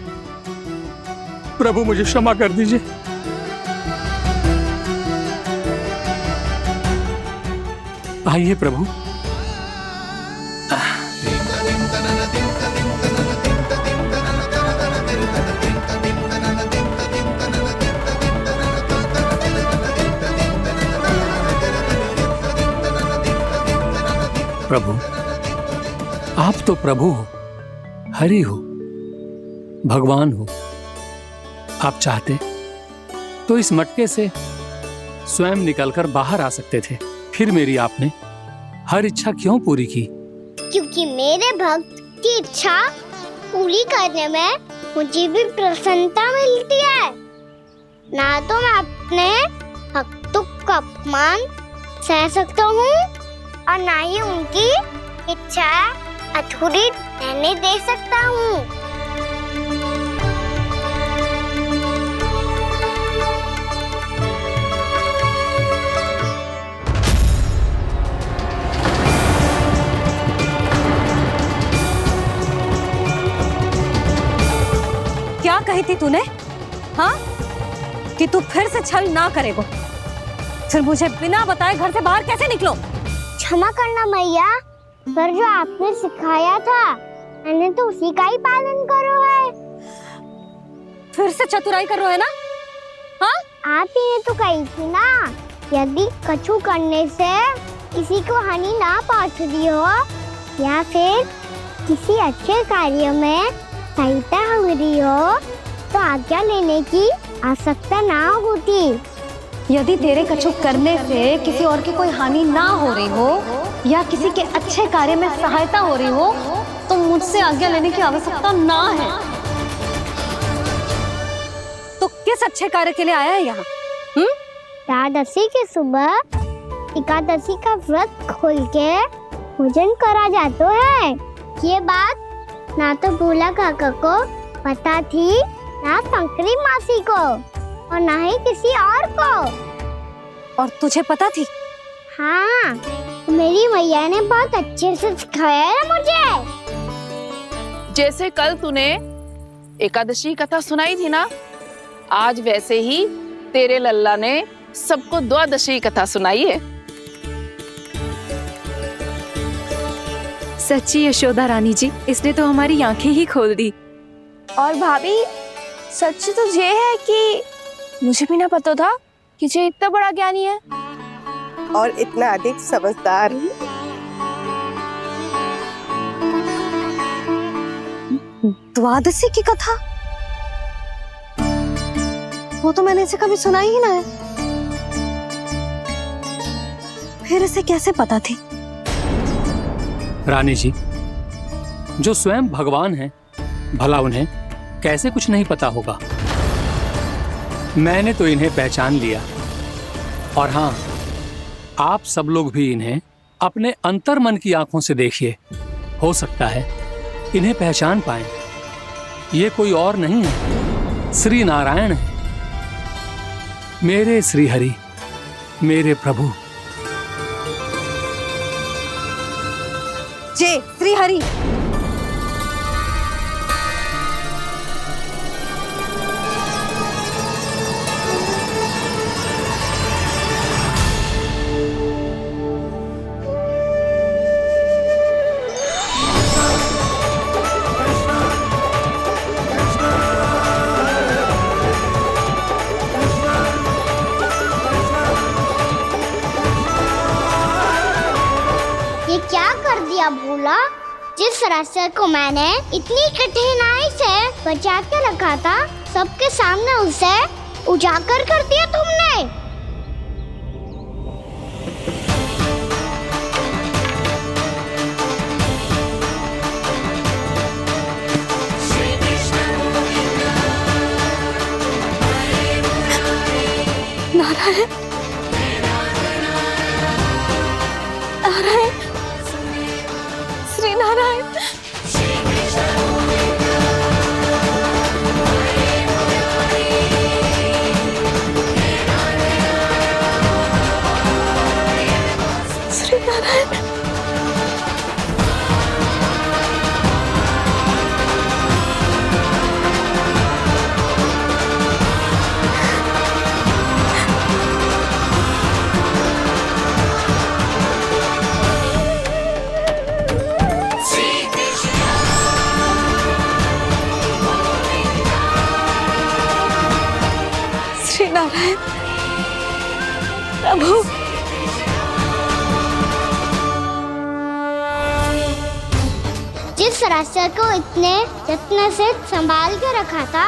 प्रभु मुझे क्षमा कर दीजिए। आइए प्रभु। प्रभु आप तो प्रभु हो, हरि हो, भगवान हो। आप चाहते तो इस मटके से स्वयं निकलकर बाहर आ सकते थे, फिर मेरी आपने हर इच्छा क्यों पूरी की? क्योंकि मेरे भक्त की इच्छा पूरी करने में मुझे भी प्रसन्नता मिलती है। ना तो मैं अपने भक्तों का अपमान सह सकता हूँ और ना ही उनकी इच्छा अधूरी रहने दे सकता हूँ। क्या कही थी तूने? हाँ, कि तू फिर से छल ना करेगा। फिर मुझे बिना बताए घर से बाहर कैसे निकलो? क्षमा करना मैया, पर जो आपने सिखाया था मैंने तो उसी का ही पालन करो है। फिर से चतुराई कर रहे हो है ना? हाँ? आप ही ने तो कही थी ना, यदि कछु करने से किसी को हानि ना पहुंचती हो या फिर किसी अच्छे कार्य में सहायता हो रही हो तो आज्ञा लेने की आवश्यकता ना होती। यदि तेरे कछु करने से किसी और की कोई हानि ना हो रही हो या किसी के अच्छे कार्य में सहायता हो रही हो तो मुझसे आज्ञा लेने की आवश्यकता ना है। तो किस अच्छे कार्य के लिए आया है यहाँ? एकादशी के सुबह एकादशी का व्रत खोल के भोजन करा जाता है। ये बात ना तो भोला काका को पता थी, ना शंकरी मासी को और ना ही किसी और को। और तुझे पता थी? हाँ, मेरी मैया ने बहुत अच्छे से सिखाया है मुझे। जैसे कल तूने एकादशी कथा सुनाई थी ना, आज वैसे ही तेरे लल्ला ने सबको द्वादशी कथा सुनाई है। सच्ची यशोदा रानी जी, इसने तो हमारी आंखें ही खोल दी। और भाभी, सच तो ये है कि मुझे भी ना पता था कि ये इतना बड़ा ज्ञानी है और इतना अधिक समझदार। द्वादशी की कथा? वो तो मैंने इसे कभी सुना ही ना है। फिर इसे कैसे पता थी? रानी जी, जो स्वयं भगवान हैं, भला उन्हें कैसे कुछ नहीं पता होगा? मैंने तो इन्हें पहचान लिया। और हाँ, आप सब लोग भी इन्हें अपने अंतर मन की आंखों से देखिए। हो सकता है इन्हें पहचान पाएं। ये कोई और नहीं है, श्री नारायण है, मेरे श्री हरि, मेरे प्रभु। जय श्री हरि। ये क्या कर दिया भोला? जिस रास्ते को मैंने इतनी कठिनाई से बचा के रखा था, सबके सामने उसे उजागर कर दिया तुमने। नारायण, नारायण, श्री नारायण। श्री नारायण। श्री नारायण प्रभु। जिस रास्ते को इतने यत्न से संभाल के रखा था,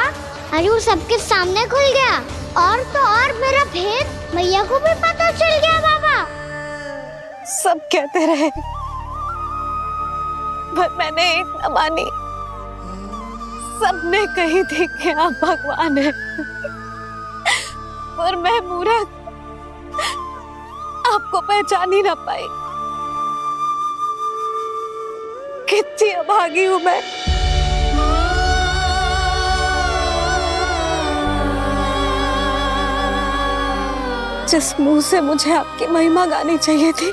आज वो सबके सामने खुल गया। और तो और मेरा भेद मैया को भी पता चल गया बाबा। सब कहते रहे पर मैंने एक न मानी। सबने कही थी कि आप भगवान हैं, पर मैं मूर्ख आपको पहचान ही ना पाई। कितनी अभागी हूं मैं। जिस मुंह से मुझे आपकी महिमा गानी चाहिए थी,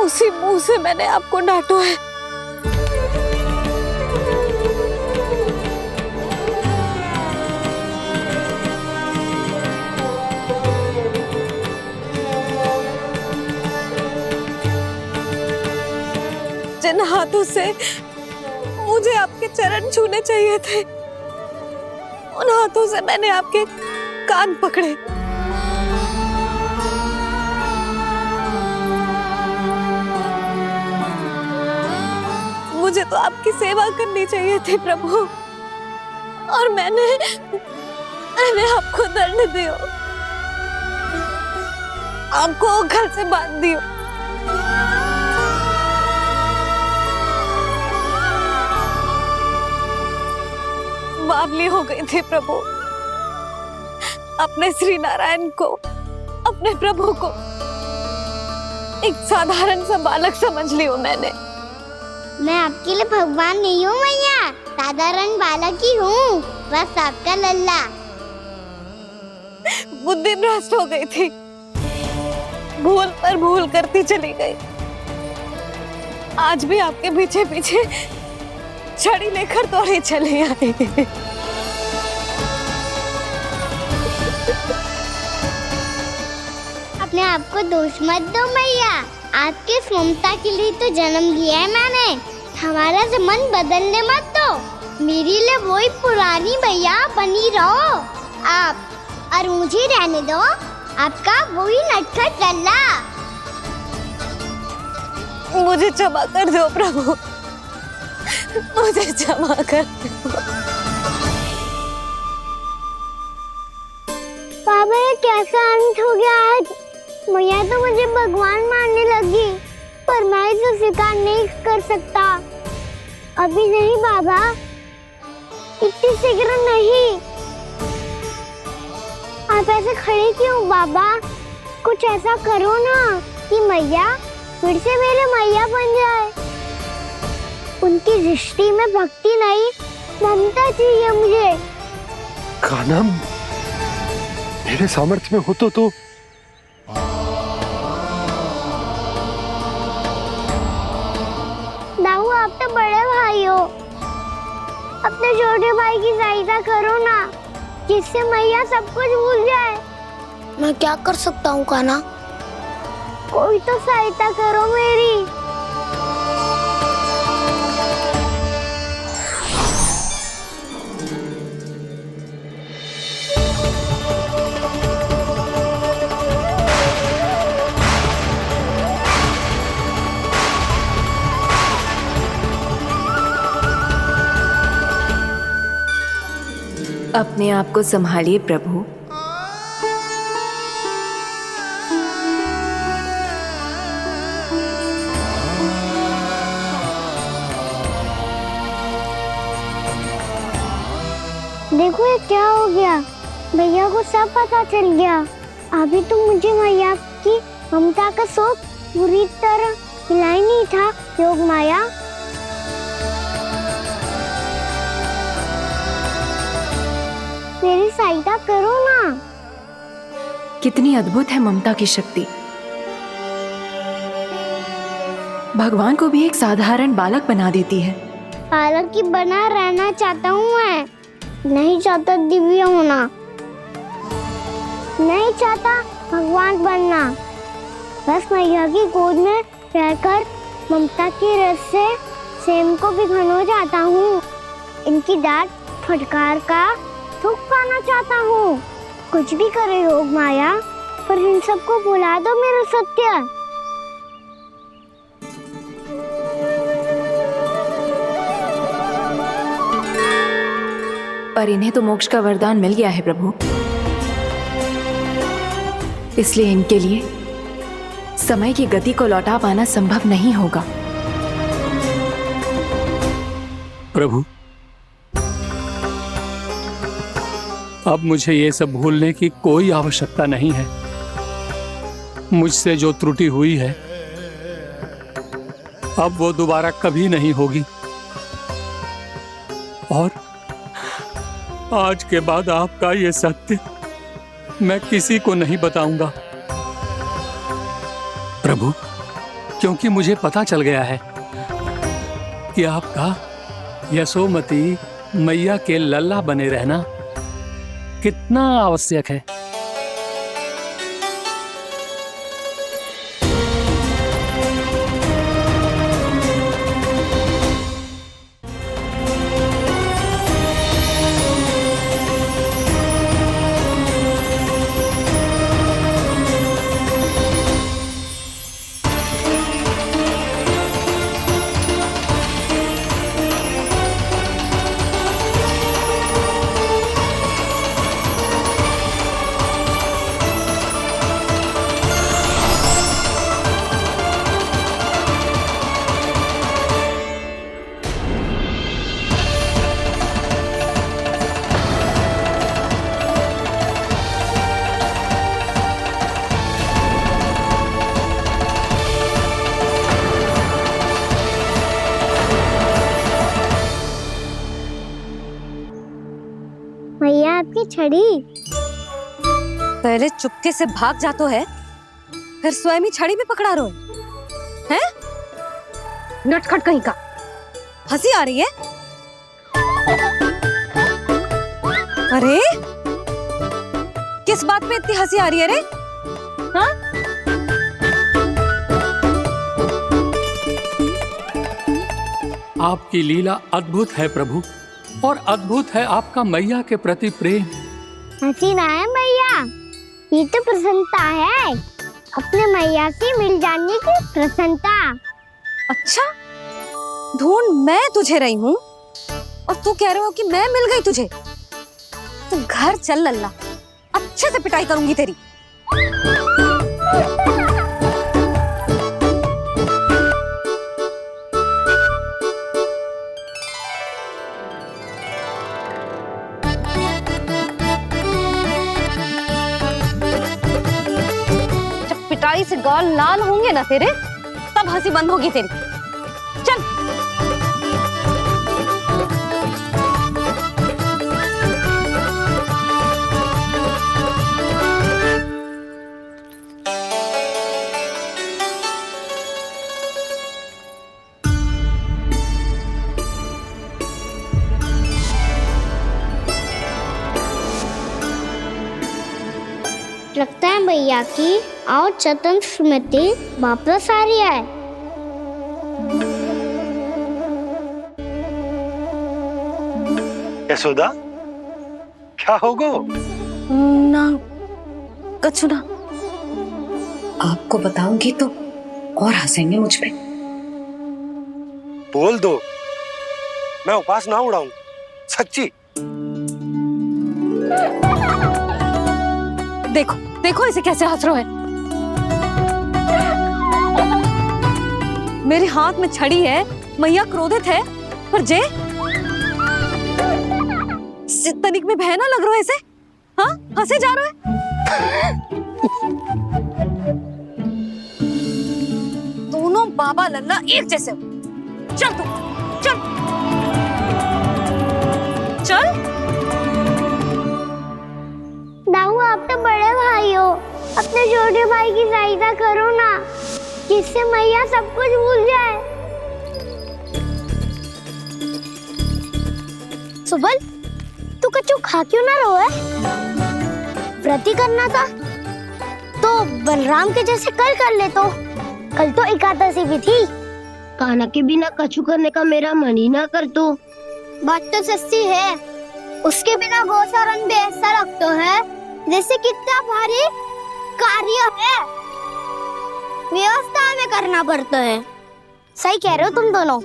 उसी मुंह से मैंने आपको डांटा है। जिन हाथों से मुझे आपके चरण छूने चाहिए थे, उन हाथों से मैंने आपके कान पकड़े। मुझे तो आपकी सेवा करनी चाहिए थी प्रभु, और मैंने आपको दंड दियो, आपको घर से बांध दियो। बावली हो गई थी प्रभु। अपने श्री नारायण को, अपने प्रभु को एक साधारण सा बालक समझ लियो मैंने। मैं आपके लिए भगवान नहीं हूँ मैया, साधारण बालक ही हूँ, बस आपका लल्ला। बुद्धि भ्रष्ट हो गई थी, भूल पर भूल करती चली गई। आज भी आपके पीछे पीछे छड़ी लेकर दौड़े चले आए। अपने आप को दोष मत दो मैया, आपके इस ममता के लिए तो जन्म लिया है मैंने। हमारा मन बदलने मत दो, मेरे लिए वही पुरानी मैया बनी रहो आप, और मुझे रहने दो आपका वही नटखट लल्ला। मुझे क्षमा कर दो प्रभु, मुझे क्षमा कर दो। बाबा ये कैसा अंत हो गया आज? मैया तो मुझे भगवान मानने लगी, पर मैं इसे स्वीकार नहीं कर सकता। अभी नहीं बाबा, इतनी शीघ्र नहीं। आप ऐसे खड़े क्यों बाबा? कुछ ऐसा करो ना कि मैया फिर से मेरे मैया बन जाए। उनकी दृष्टि में भक्ति नहीं, ममता चाहिए मुझे। कान्हा, मेरे सामर्थ्य में हो तो दाऊ, आप तो बड़े भाई हो, अपने छोटे भाई की सहायता करो ना, जिससे मैया सब कुछ भूल जाए। मैं क्या कर सकता हूँ कान्हा? कोई तो सहायता करो मेरी। अपने आप को संभालिए प्रभु। देखो ये क्या हो गया, भैया को सब पता चल गया। अभी तो मुझे मैया की ममता का शौक पूरी तरह मिला ही नहीं था। योग माया, मेरी सहायता करो ना। कितनी अद्भुत है ममता की शक्ति। भगवान को भी एक साधारण बालक बना देती है। बालक की बना रहना चाहता हूँ मैं, नहीं चाहता दिव्य होना, नहीं चाहता भगवान बनना। बस मैया की गोद में रहकर ममता की रस से सेम को भिगोना चाहता हूँ। इनकी डांट फटकार का सुख पाना चाहता हूँ। कुछ भी करे योग माया, पर इन सबको भुला दो मेरा सत्य। पर इन्हें तो मोक्ष का वरदान मिल गया है प्रभु, इसलिए इनके लिए समय की गति को लौटा पाना संभव नहीं होगा। प्रभु, अब मुझे ये सब भूलने की कोई आवश्यकता नहीं है। मुझसे जो त्रुटि हुई है अब वो दोबारा कभी नहीं होगी, और आज के बाद आपका ये सत्य मैं किसी को नहीं बताऊंगा प्रभु, क्योंकि मुझे पता चल गया है कि आपका यशोमती मैया के लल्ला बने रहना कितना आवश्यक है। मैया आपकी छड़ी। पहले चुपके से भाग जातो है, फिर स्वयं ही छड़ी भी पकड़ा रो है? नटखट कहीं का। हंसी आ रही है? अरे किस बात पे इतनी हंसी आ रही है रे? हाँ? आपकी लीला अद्भुत है प्रभु, और अद्भुत है आपका मैया के प्रति प्रेम। हंसी ना है मैया, ये तो प्रसन्नता है, अपने मैया से मिल जाने की प्रसन्नता। अच्छा, ढूंढ मैं तुझे रही हूँ और तू कह रहे हो कि मैं मिल गई तुझे। तू घर चल लल्ला, अच्छे से पिटाई करूंगी तेरी। गाल लाल होंगे ना तेरे, तब हंसी बंद होगी तेरी। चल। लगता है भैया की और चतन स्मृति वापस आ रही है। यशोदा, क्या होगो? ना कछु ना। आपको बताऊंगी तो और हंसेंगे मुझ पे। बोल दो, मैं उपास ना उड़ाऊं, सच्ची। देखो देखो इसे कैसे हंस रहे हैं। मेरे हाथ में छड़ी है, मैया क्रोधित है, पर जे तनिक में भय ना लग रहा है ऐसे। हाँ, हंसे जा रहे हैं। दोनों बाबा लल्ला एक जैसे हो। चल तू, चल चल। दाऊ, आप तो बड़े भाई हो, अपने छोटे भाई की सहायता करो ना, जिससे मैया सब कुछ भूल जाए। सुबल, तू कच्चू खा क्यों ना रहो है? व्रत ही करना था तो बलराम के जैसे कल कर ले। तो कल तो एकादशी भी थी। खाना के बिना कछु करने का मेरा मन ही ना कर। तो बात तो सच्ची है, उसके बिना गोचारण भी ऐसा लगता है जैसे कितना भारी कार्य है, व्यवस्था में करना पड़ता है। सही कह रहे हो तुम दोनों।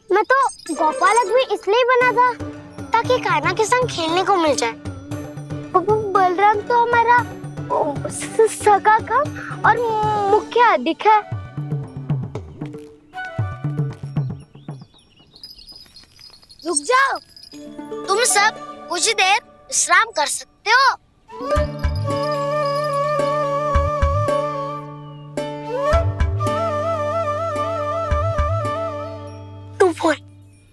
मैं तो गोपालक भी इसलिए बना था ताकि कान्हा के संग खेलने को मिल जाए। बलराम तो हमारा सगा कम और मुख्य अधिक है। रुक जाओ, तुम सब कुछ देर विश्राम कर सकते हो। तू बोल।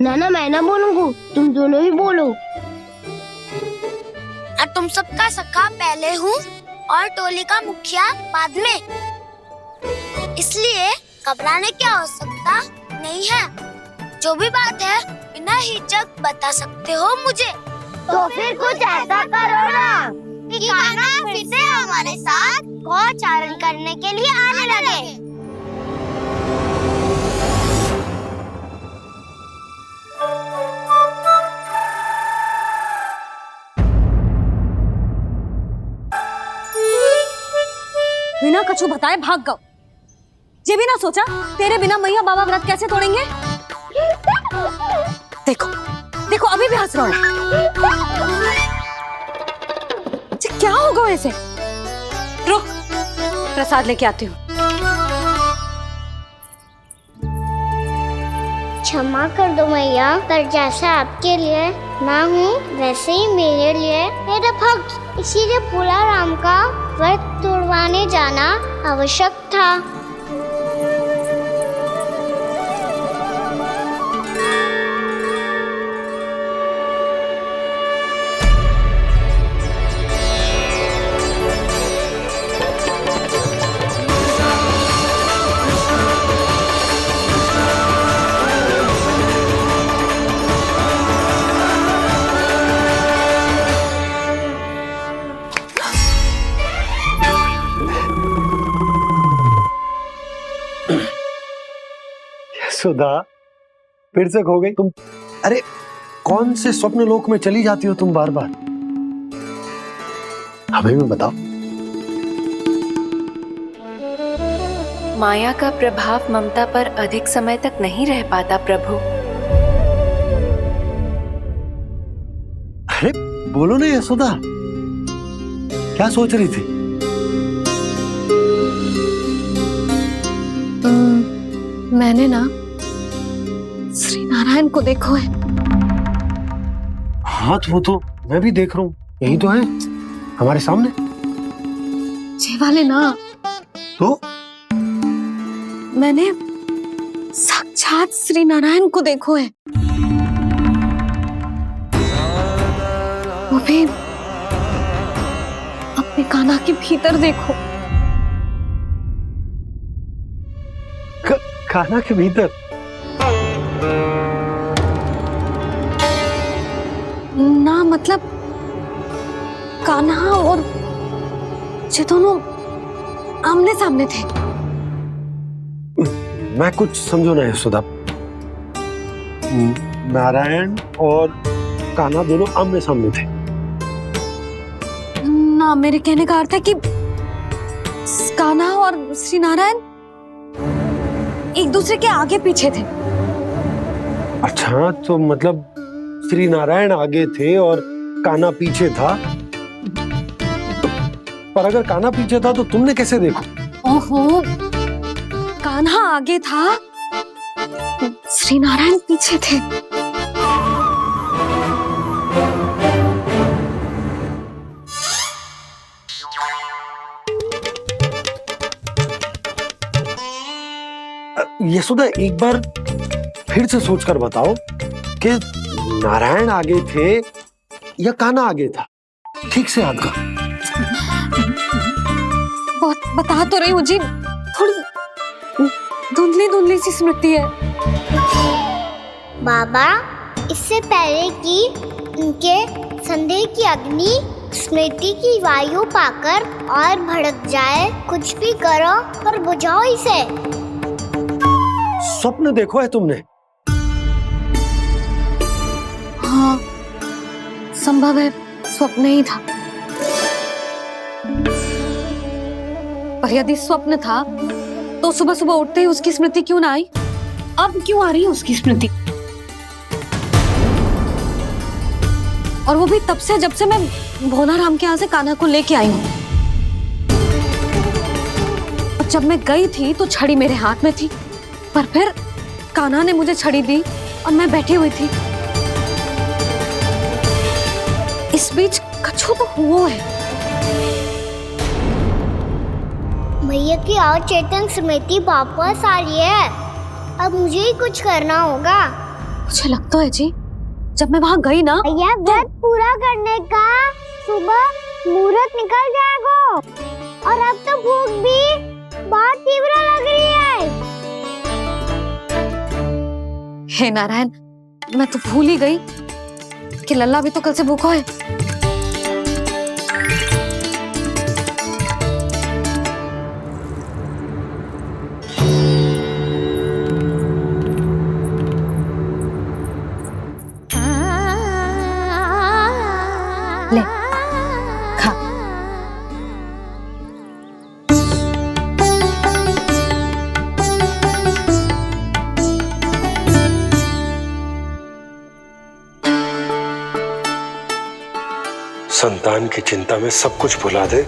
ना मैं ना बोलूंगा, तुम दोनों ही बोलो। और तुम सबका सखा पहले हूँ और टोली का मुखिया बाद में, इसलिए घबराने की आवश्यकता नहीं है। जो भी बात है बिना हिचक बता सकते हो मुझे। तो फिर कुछ ऐसा करो ना कि कान्हा फिर से हमारे साथ गोचारण करने के लिए आने लगे। बिना कछु बताए भाग गओ। ये भी ना सोचा तेरे बिना मैया बाबा व्रत कैसे तोड़ेंगे। देखो देखो अभी भी हंस रहा हूँ। क्या होगा ऐसे? रुक, प्रसाद लेके आती हूँ। क्षमा कर दो मैया, पर जैसा आपके लिए ना हूँ वैसे ही मेरे लिए मेरा भक्त, इसीलिए भोला राम का व्रत तोड़वाने जाना आवश्यक था। सुधा, फिर से खो गई तुम। अरे कौन से स्वप्न लोक में चली जाती हो तुम बार बार? हमें भी बताओ। माया का प्रभाव ममता पर अधिक समय तक नहीं रह पाता प्रभु। अरे बोलो ना यशोदा, क्या सोच रही थी? मैंने ना श्री नारायण को देखो है। हाँ तो वो तो मैं भी देख रहा हूँ, यही तो है हमारे सामने। ये वाले ना तो मैंने साक्षात श्री नारायण को देखो है, वो भी अपने कान्हा के भीतर देखो। कान्हा के भीतर? ना मतलब कान्हा और ये दोनों आमने सामने थे। मैं कुछ समझो ना यशोदा। नारायण और कान्हा दोनों आमने सामने थे? ना, मेरे कहने का अर्थ है कि कान्हा और श्री नारायण एक दूसरे के आगे पीछे थे। अच्छा, तो मतलब श्री नारायण आगे थे और कान्हा पीछे था। पर अगर कान्हा पीछे था तो तुमने कैसे देखा? ओहो, कान्हा आगे था, श्री नारायण पीछे थे। यशोदा, एक बार फिर से सोचकर बताओ कि नारायण आगे थे या कान्हा आगे था? ठीक से याद कर। बता तो रही हूँ जी, थोड़ी धुंधली धुंधली सी स्मृति है। बाबा, इससे पहले कि उनके संदेह की अग्नि स्मृति की वायु पाकर और भड़क जाए, कुछ भी करो पर बुझाओ इसे। स्वप्न देखो है तुमने? हाँ, संभव है स्वप्न ही था। पर यदि स्वप्न था तो सुबह सुबह उठते ही उसकी स्मृति क्यों ना आई? अब क्यों आ रही है उसकी स्मृति? और वो भी तब से जब से मैं भोलाराम के यहाँ से कान्हा को लेके आई हूँ। और जब मैं गई थी तो छड़ी मेरे हाथ में थी, पर फिर कान्हा ने मुझे छड़ी दी और मैं बैठी हुई थी। इस बीच कछु तो हुआ है। भैया की अचेतन स्मृति वापस आ रही है। अब मुझे ही कुछ करना होगा। मुझे लगता है जी, जब मैं वहाँ गई ना, भैया व्रत पूरा करने का सुबह मुहूर्त निकल जाएगा और अब तो भूख भी बहुत तीव्र लग रही है। हे नारायण, मैं तो भूल ही गई कि लल्ला भी तो कल से भूखा है। ले, खा। संतान की चिंता में सब कुछ भुला दे,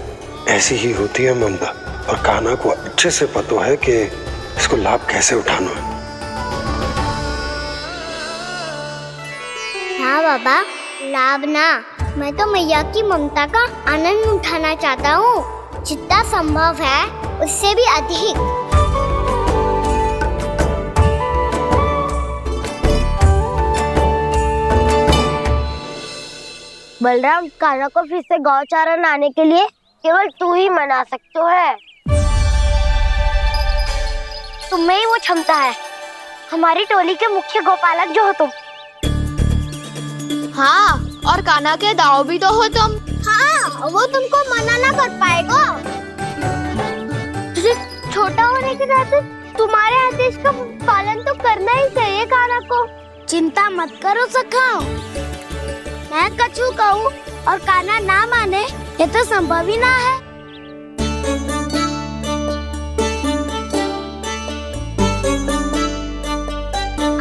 ऐसी ही होती है ममता। और कान्हा को अच्छे से पता है कि इसको लाभ कैसे उठाना है। हाँ बाबा, लाभ ना, मैं तो मैया की ममता का आनंद उठाना चाहता हूँ, जितना संभव है उससे भी अधिक। बलराम, कान्हा को फिर से गौचारा लाने के लिए केवल तू ही मना सकते है। तुम्हें ही वो क्षमता है, हमारी टोली के मुख्य गोपालक जो हो तुम। हाँ, और कान्हा के दाव भी तो हो तुम। हाँ, वो तुमको मना ना कर पाएगा। तुझे छोटा होने के नाते तुम्हारे आदेश का पालन तो करना ही चाहिए कान्हा को। चिंता मत करो सखा, मैं कछु कहूँ और कान्हा ना माने, ये तो संभव ही ना है।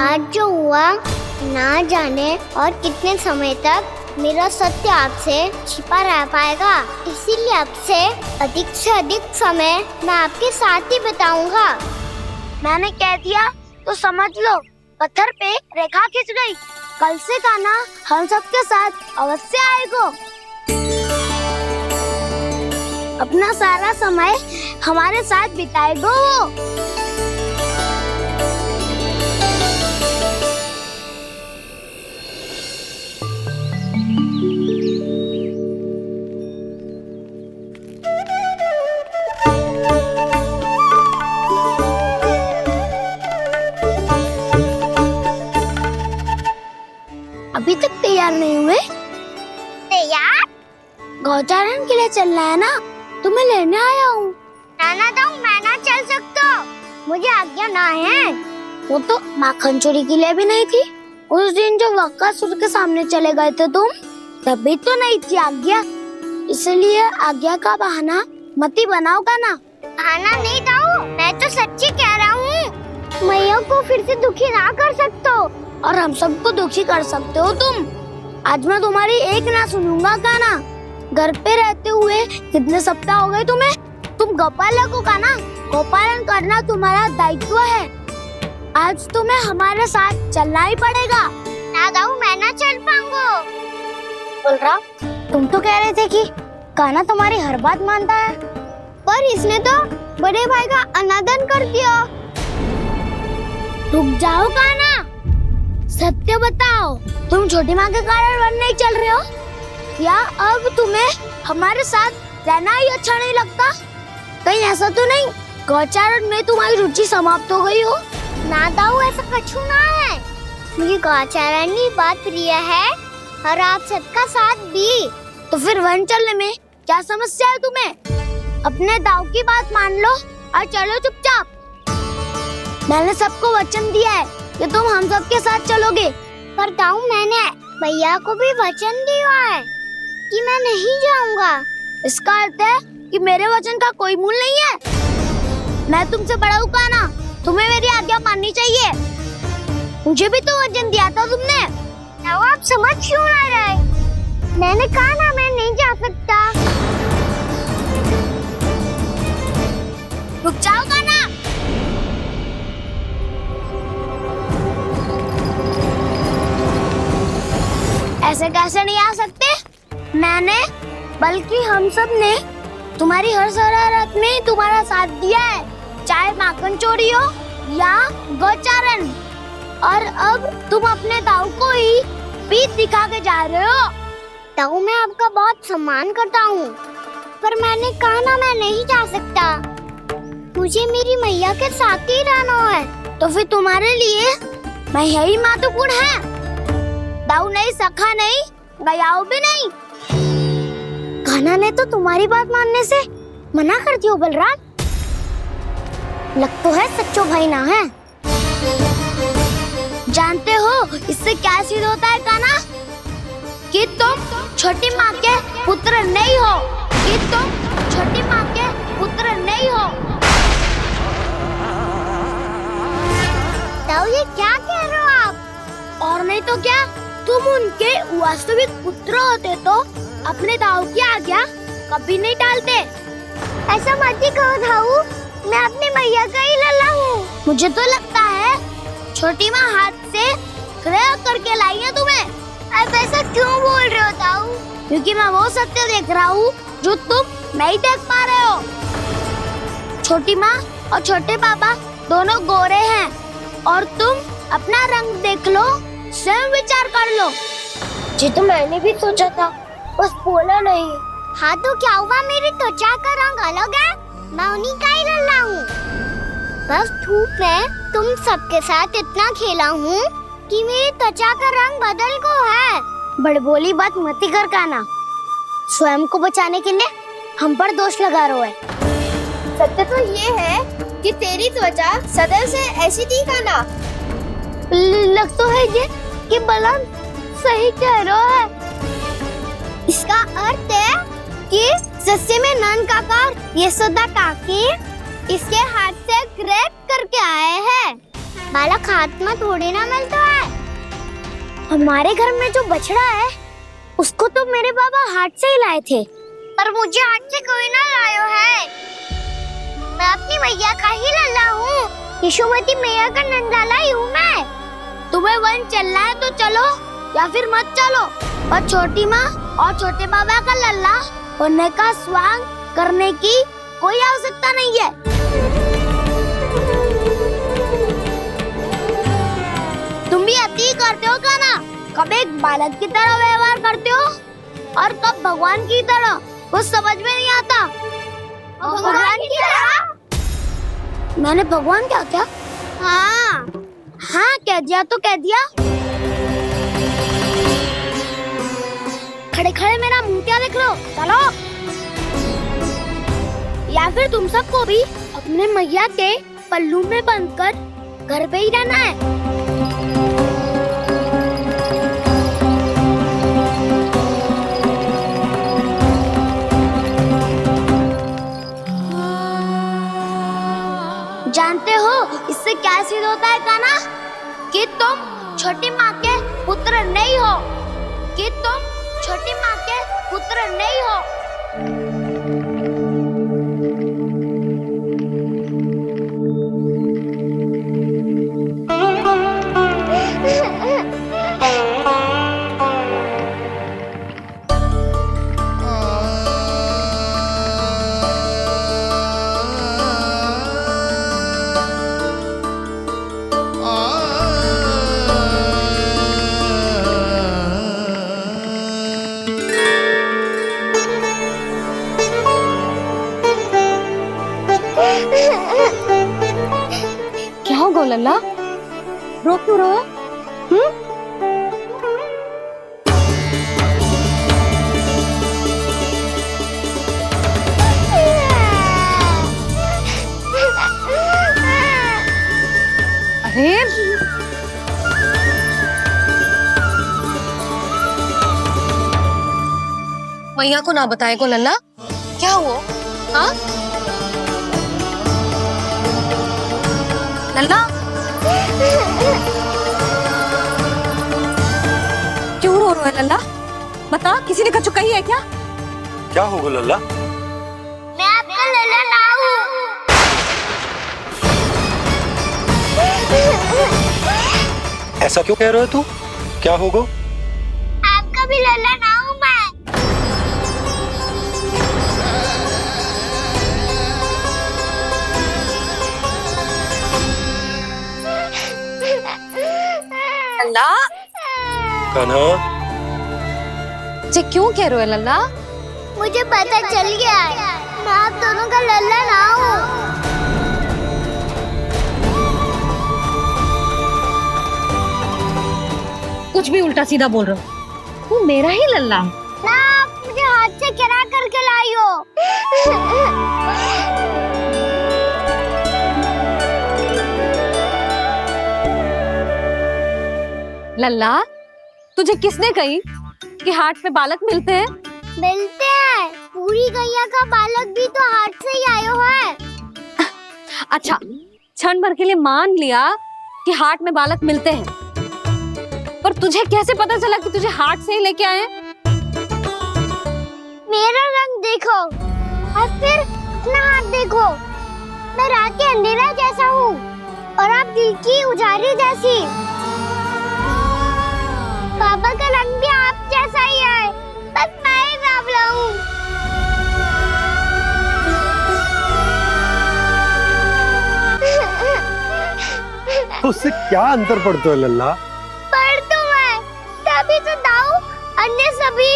आज जो हुआ ना जाने और कितने समय तक मेरा सत्य आपसे छिपा रह पाएगा, इसीलिए आपसे अधिक समय मैं आपके साथ ही बिताऊंगा। मैंने कह दिया तो समझ लो, पत्थर पे रेखा खिंच गई। कल से कान्हा हम सबके साथ अवश्य आएगा। अपना सारा समय हमारे साथ बिताएगा वो। अभी तक तैयार नहीं हुए? तैयार? गौचारण के लिए चलना है ना, तुम्हें लेने आया हूँ। नाना दाऊ, मैं ना चल सकता, मुझे आज्ञा ना है। वो तो माखन चोरी के लिए भी नहीं थी। उस दिन जो वक्कासुर के सामने चले गए थे तुम, तभी तो नहीं थी आज्ञा। इसलिए आज्ञा का बहाना मत ही बनाओगा ना। बहाना नहीं दाऊ, मैं तो सच्ची कह रहा हूँ। मैया को फिर से दुखी ना कर सकते हो, और हम सबको दुखी कर सकते हो तुम। आज मैं तुम्हारी एक ना सुनूंगा का ना। घर पे रहते हुए कितने सप्ताह हो गए तुम्हें? तुम गोपालक हो का ना, गोपालन करना तुम्हारा दायित्व है। आज तुम्हें हमारे साथ चलना ही पड़ेगा। ना दाऊ, मैं ना चल पाऊंगा। बलराम, तुम तो कह रहे थे कि कान्हा तुम्हारी हर बात मानता है, पर इसने तो बड़े भाई का अनादर कर दिया। रुक जाओ कान्हा, सत्य बताओ, तुम छोटी माँ के कारण वन नहीं चल रहे हो, या अब तुम्हें हमारे साथ रहना ही अच्छा नहीं लगता? कहीं ऐसा तो नहीं गौचारण में तुम्हारी रुचि समाप्त हो गई हो? ना दाऊ, ऐसा कछु ना है। मुझे गौचारण की बात प्रिय है, और आप सबका साथ भी। तो फिर वन चलने में क्या समस्या है तुम्हें? अपने दाऊ की बात मान लो और चलो चुपचाप। मैंने सबको वचन दिया है कि तुम हम सबके साथ चलोगे। पर दाऊ, मैंने भैया को भी वचन दिया है कि मैं नहीं जाऊंगा। इसका अर्थ है कि मेरे वचन का कोई मूल नहीं है। मैं तुमसे बड़ा हूँ कान्हा, तुम्हें मेरी आज्ञा माननी चाहिए। मुझे भी तो वचन दिया था तुमने। दाऊ, आप समझ क्यों ना रहे? मैंने कहा ना, मैं नहीं जा सकता। रुक जाओ कान्हा। ऐसे कैसे नहीं आ सकते? मैंने, बल्कि हम सब ने तुम्हारी हर शरारत में तुम्हारा साथ दिया है, चाहे माखन चोरी हो या गौचारण। और अब तुम अपने दाऊ को ही पीठ दिखा के जा रहे हो। दाऊ, मैं आपका बहुत सम्मान करता हूँ, पर मैंने कहा ना, मैं नहीं जा सकता। मुझे मेरी मैया के साथ ही रहना है। तो फिर तुम्हारे लिए मैया ही महत्वपूर्ण है। दाऊ नहीं, सखा नहीं, गयाऊ भी नहीं। कान्हा ने तो तुम्हारी बात मानने से मना कर दिया बलराम। लग तो है सच्चो भाई ना है। जानते हो इससे क्या सिद्ध होता है कान्हा? कि तुम छोटी माँ के पुत्र नहीं हो, कि तुम छोटी माँ के पुत्र नहीं हो। दाऊ, ये क्या कह रहे हो आप? और नहीं तो क्या, तुम उनके वास्तविक पुत्र होते तो अपने दाऊ की आज्ञा कभी नहीं टालते। ऐसा मत ही कहो दाऊ, मैं अपनी मैया का ही लल्ला हूँ। मुझे तो लगता है छोटी माँ हाथ से ग्रह करके लाई है तुम्हें। अब ऐसा क्यों बोल रहे हो दाऊ? क्योंकि मैं वो सत्य देख रहा हूँ जो तुम नहीं देख पा रहे हो। छोटी माँ और छोटे पापा दोनों गोरे हैं, और तुम अपना रंग देख लो, स्वयं विचार कर लो। जी तो मैंने भी सोचा था, बस बोला नहीं। हाँ तो क्या हुआ, मेरी त्वचा का रंग अलग है, मैं उन्हीं का ही लल्ला हूँ। बस धूप में तुम सबके साथ इतना खेला हूँ कि मेरी त्वचा का रंग बदल को है। बड़बोली बात मत ही कर कान्हा, स्वयं को बचाने के लिए हम पर दोष लगा रहे है। सत्य तो ये है कि तेरी त्वचा सदैव से ऐसी थी कान्हा। लग तो है ये कि बलराम सही कह रहा है। इसका अर्थ है कि सस्ते में नन काका यशोदा काकी इसके हाथ से ग्रेप करके आए हैं। बालक हाथ में थोड़ी ना मिलता है। हमारे घर में जो बछड़ा है उसको तो मेरे बाबा हाथ से ही लाए थे, पर मुझे हाथ से कोई ना लायो है। मैं अपनी मैया का ही लल्ला हूँ, यशोमती मैया का नंदलाला ही हूँ मैं। तुम्हें वन चलना है तो चलो, या फिर मत चलो, पर छोटी माँ और छोटे बाबा का लल्ला होने का स्वांग करने की कोई आवश्यकता नहीं है। तुम भी अति करते हो क्या ना? कब एक बालक की तरह व्यवहार करते हो और कब भगवान की तरह, कुछ समझ में नहीं आता। भगवान की तरह? मैंने भगवान क्या किया? हाँ हाँ कह दिया तो कह दिया। खड़े खड़े मेरा मुंह क्या देख लो, चलो। या फिर तुम सबको भी अपने मैया के पल्लू में बंधकर घर पे ही रहना है। जानते हो इससे क्या सिद्ध होता है कान्हा? कि तुम छोटी माँ के पुत्र नहीं हो, कि तुम छोटी माँ के पुत्र नहीं हो। क्या हो गो लल्ला, रो क्यों रहो? अरे मैया को ना बताए को लल्ला, क्या हुआ? हाँ लल्ला, क्यों रो रहा है लल्ला? बता, किसी ने कुछ कही है क्या? क्या होगा लल्ला? मैं आपका लल्ला ना हूँ। ऐसा क्यों कह रहे हो तू? क्या होगा? आपका भी लल्ला ना हूँ मैं। लल्ला, कान्हा, जी क्यों कह रहे हो लल्ला? मुझे पता चल गया है, मैं आप दोनों का लल्ला ना हूँ। कुछ भी उल्टा सीधा बोल रहे हो, तू मेरा ही लल्ला है ना। आप मुझे हाथ से गिरा करके लाई हो। लल्ला, तुझे किसने कही कि हाट में बालक मिलते हैं? मिलते हैं, पूरी गैया का बालक भी तो हाट से ही आयो है। अच्छा, क्षण भर के लिए मान लिया कि हाट में बालक मिलते हैं, पर तुझे कैसे पता चला कि तुझे हाट से ही लेके आए? मेरा रंग देखो और फिर अपना हाथ देखो। मैं रात के अंधेरा जैसा हूँ और आप दिल की उजाली जैसी। पापा का रंग भी आप जैसा ही है, बस मैं ही बावला हूँ। उससे क्या अंतर पड़ता है लल्ला? पर तो मैं तभी तो दाऊ अन्य सभी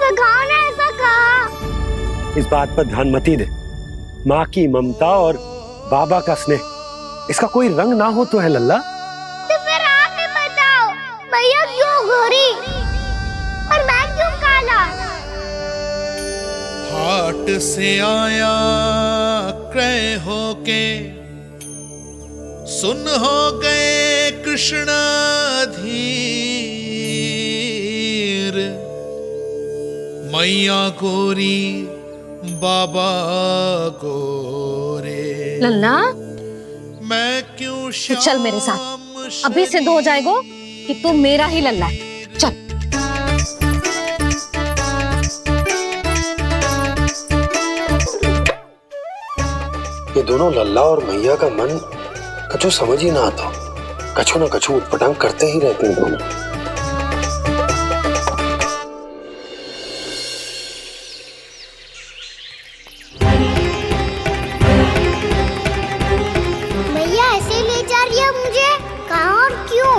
सखाओ ने ऐसा कहा। इस बात पर ध्यान मत ही दे। माँ की ममता और बाबा का स्नेह, इसका कोई रंग ना हो तो है लल्ला। तो फिर आप ही बताओ, भैया क्यों गोरी और मैं क्यों काला? हाट से आया क्रय होके, सुन हो गए कृष्ण धीर। मैया गोरी बाबा गोरे। लल्ला, मैं क्यों तू चल मेरे साथ, अभी सिद्ध हो जाएगा कि तू मेरा ही लल्ला है। चल। ये दोनों लल्ला और मैया का मन कछु समझ ही ना आता, कछु ना कछु उटपटांग करते ही रहते हैं दोनों। ले जा रही है मुझे? कहाँ और क्यों?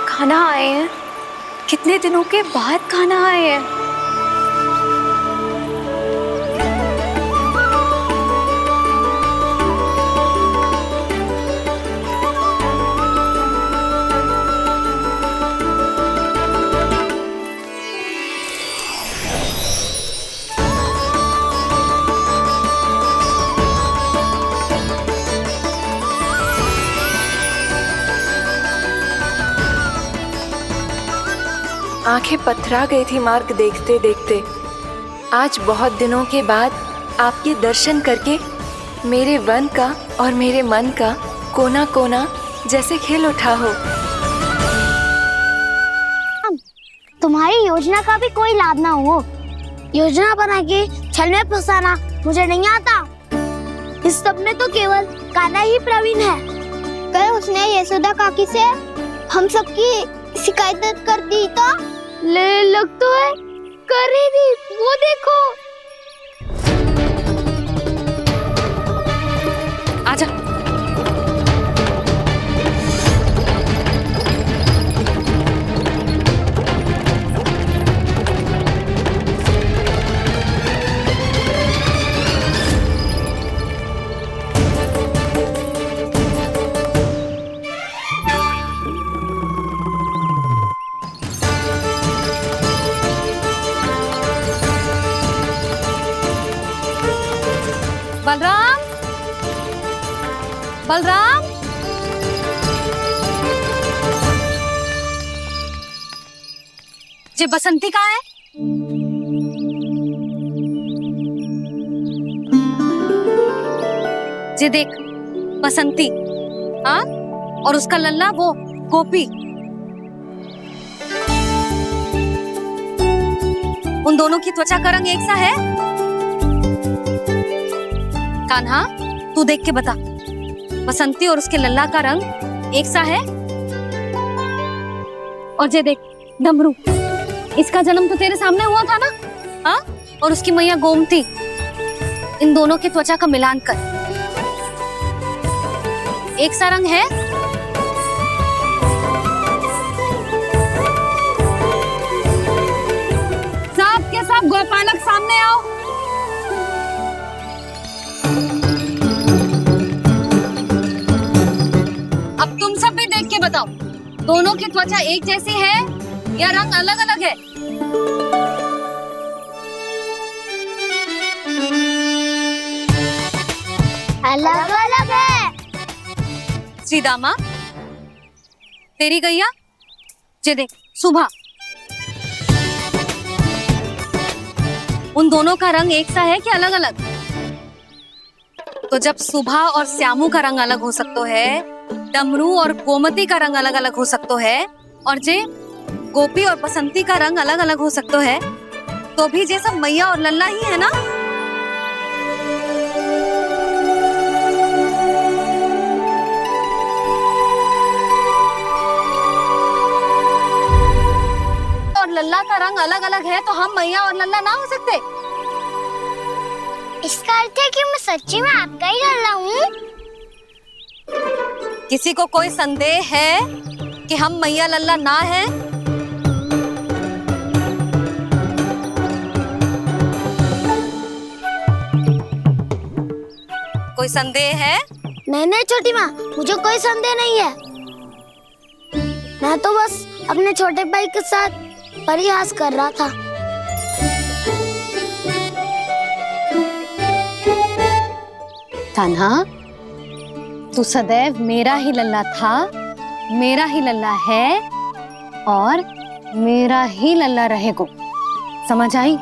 खाना आए हैं, कितने दिनों के बाद खाना आए हैं। आंखें पथरा गई थी मार्ग देखते देखते। आज बहुत दिनों के बाद आपके दर्शन करके मेरे वन का और मेरे मन का कोना कोना जैसे खिल उठा हो। तुम्हारी योजना का भी कोई लाभ ना हो। योजना बना के छल में फंसाना मुझे नहीं आता। इस सब में तो केवल कान्हा ही प्रवीण है। कल उसने यशोदा काकी से हम सबकी शिकायत कर दी तो लग तो है कर ही दी। वो देखो। आजा। बलराम, बलराम, ये बसंती कहाँ है? ये देख बसंती, हाँ, और उसका लल्ला वो गोपी। उन दोनों की त्वचा का रंग एक सा है? कान्हा, तू देख के बता, बसंती और उसके लल्ला का रंग एक सा है? और ये देख डमरू, इसका जन्म तो तेरे सामने हुआ था ना? हाँ, और उसकी मैया गोमती। इन दोनों की त्वचा का मिलान कर, एक सा रंग है? सब के सब गोपालक सामने आओ। अब तुम सब भी देख के बताओ, दोनों की त्वचा एक जैसी है या रंग अलग अलग है? अलग अलग है। श्रीदामा, तेरी गैया, ये देख सुभा, उन दोनों का रंग एक सा है कि अलग अलग? तो जब सुभा और श्यामू का रंग अलग हो सकता है, डमरू और गोमती का रंग अलग अलग हो सकता है, और जे गोपी और बसंती का रंग अलग अलग हो सकता है, तो भी जे सब मैया और लल्ला ही है ना? और लल्ला का रंग अलग अलग है तो हम मैया और लल्ला ना हो सकते? इसका अर्थ है कि मैं सच्ची में आपका ही लल्ला हूँ? किसी को कोई संदेह है कि हम मैया लल्ला ना हैं? कोई संदेह है? नहीं छोटी माँ, मुझे कोई संदेह नहीं है। मैं तो बस अपने छोटे भाई के साथ परिहास कर रहा था। कान्हा, तू सदैव मेरा ही लल्ला था, मेरा ही लल्ला है और मेरा ही लल्ला रहेगा। समझ आई?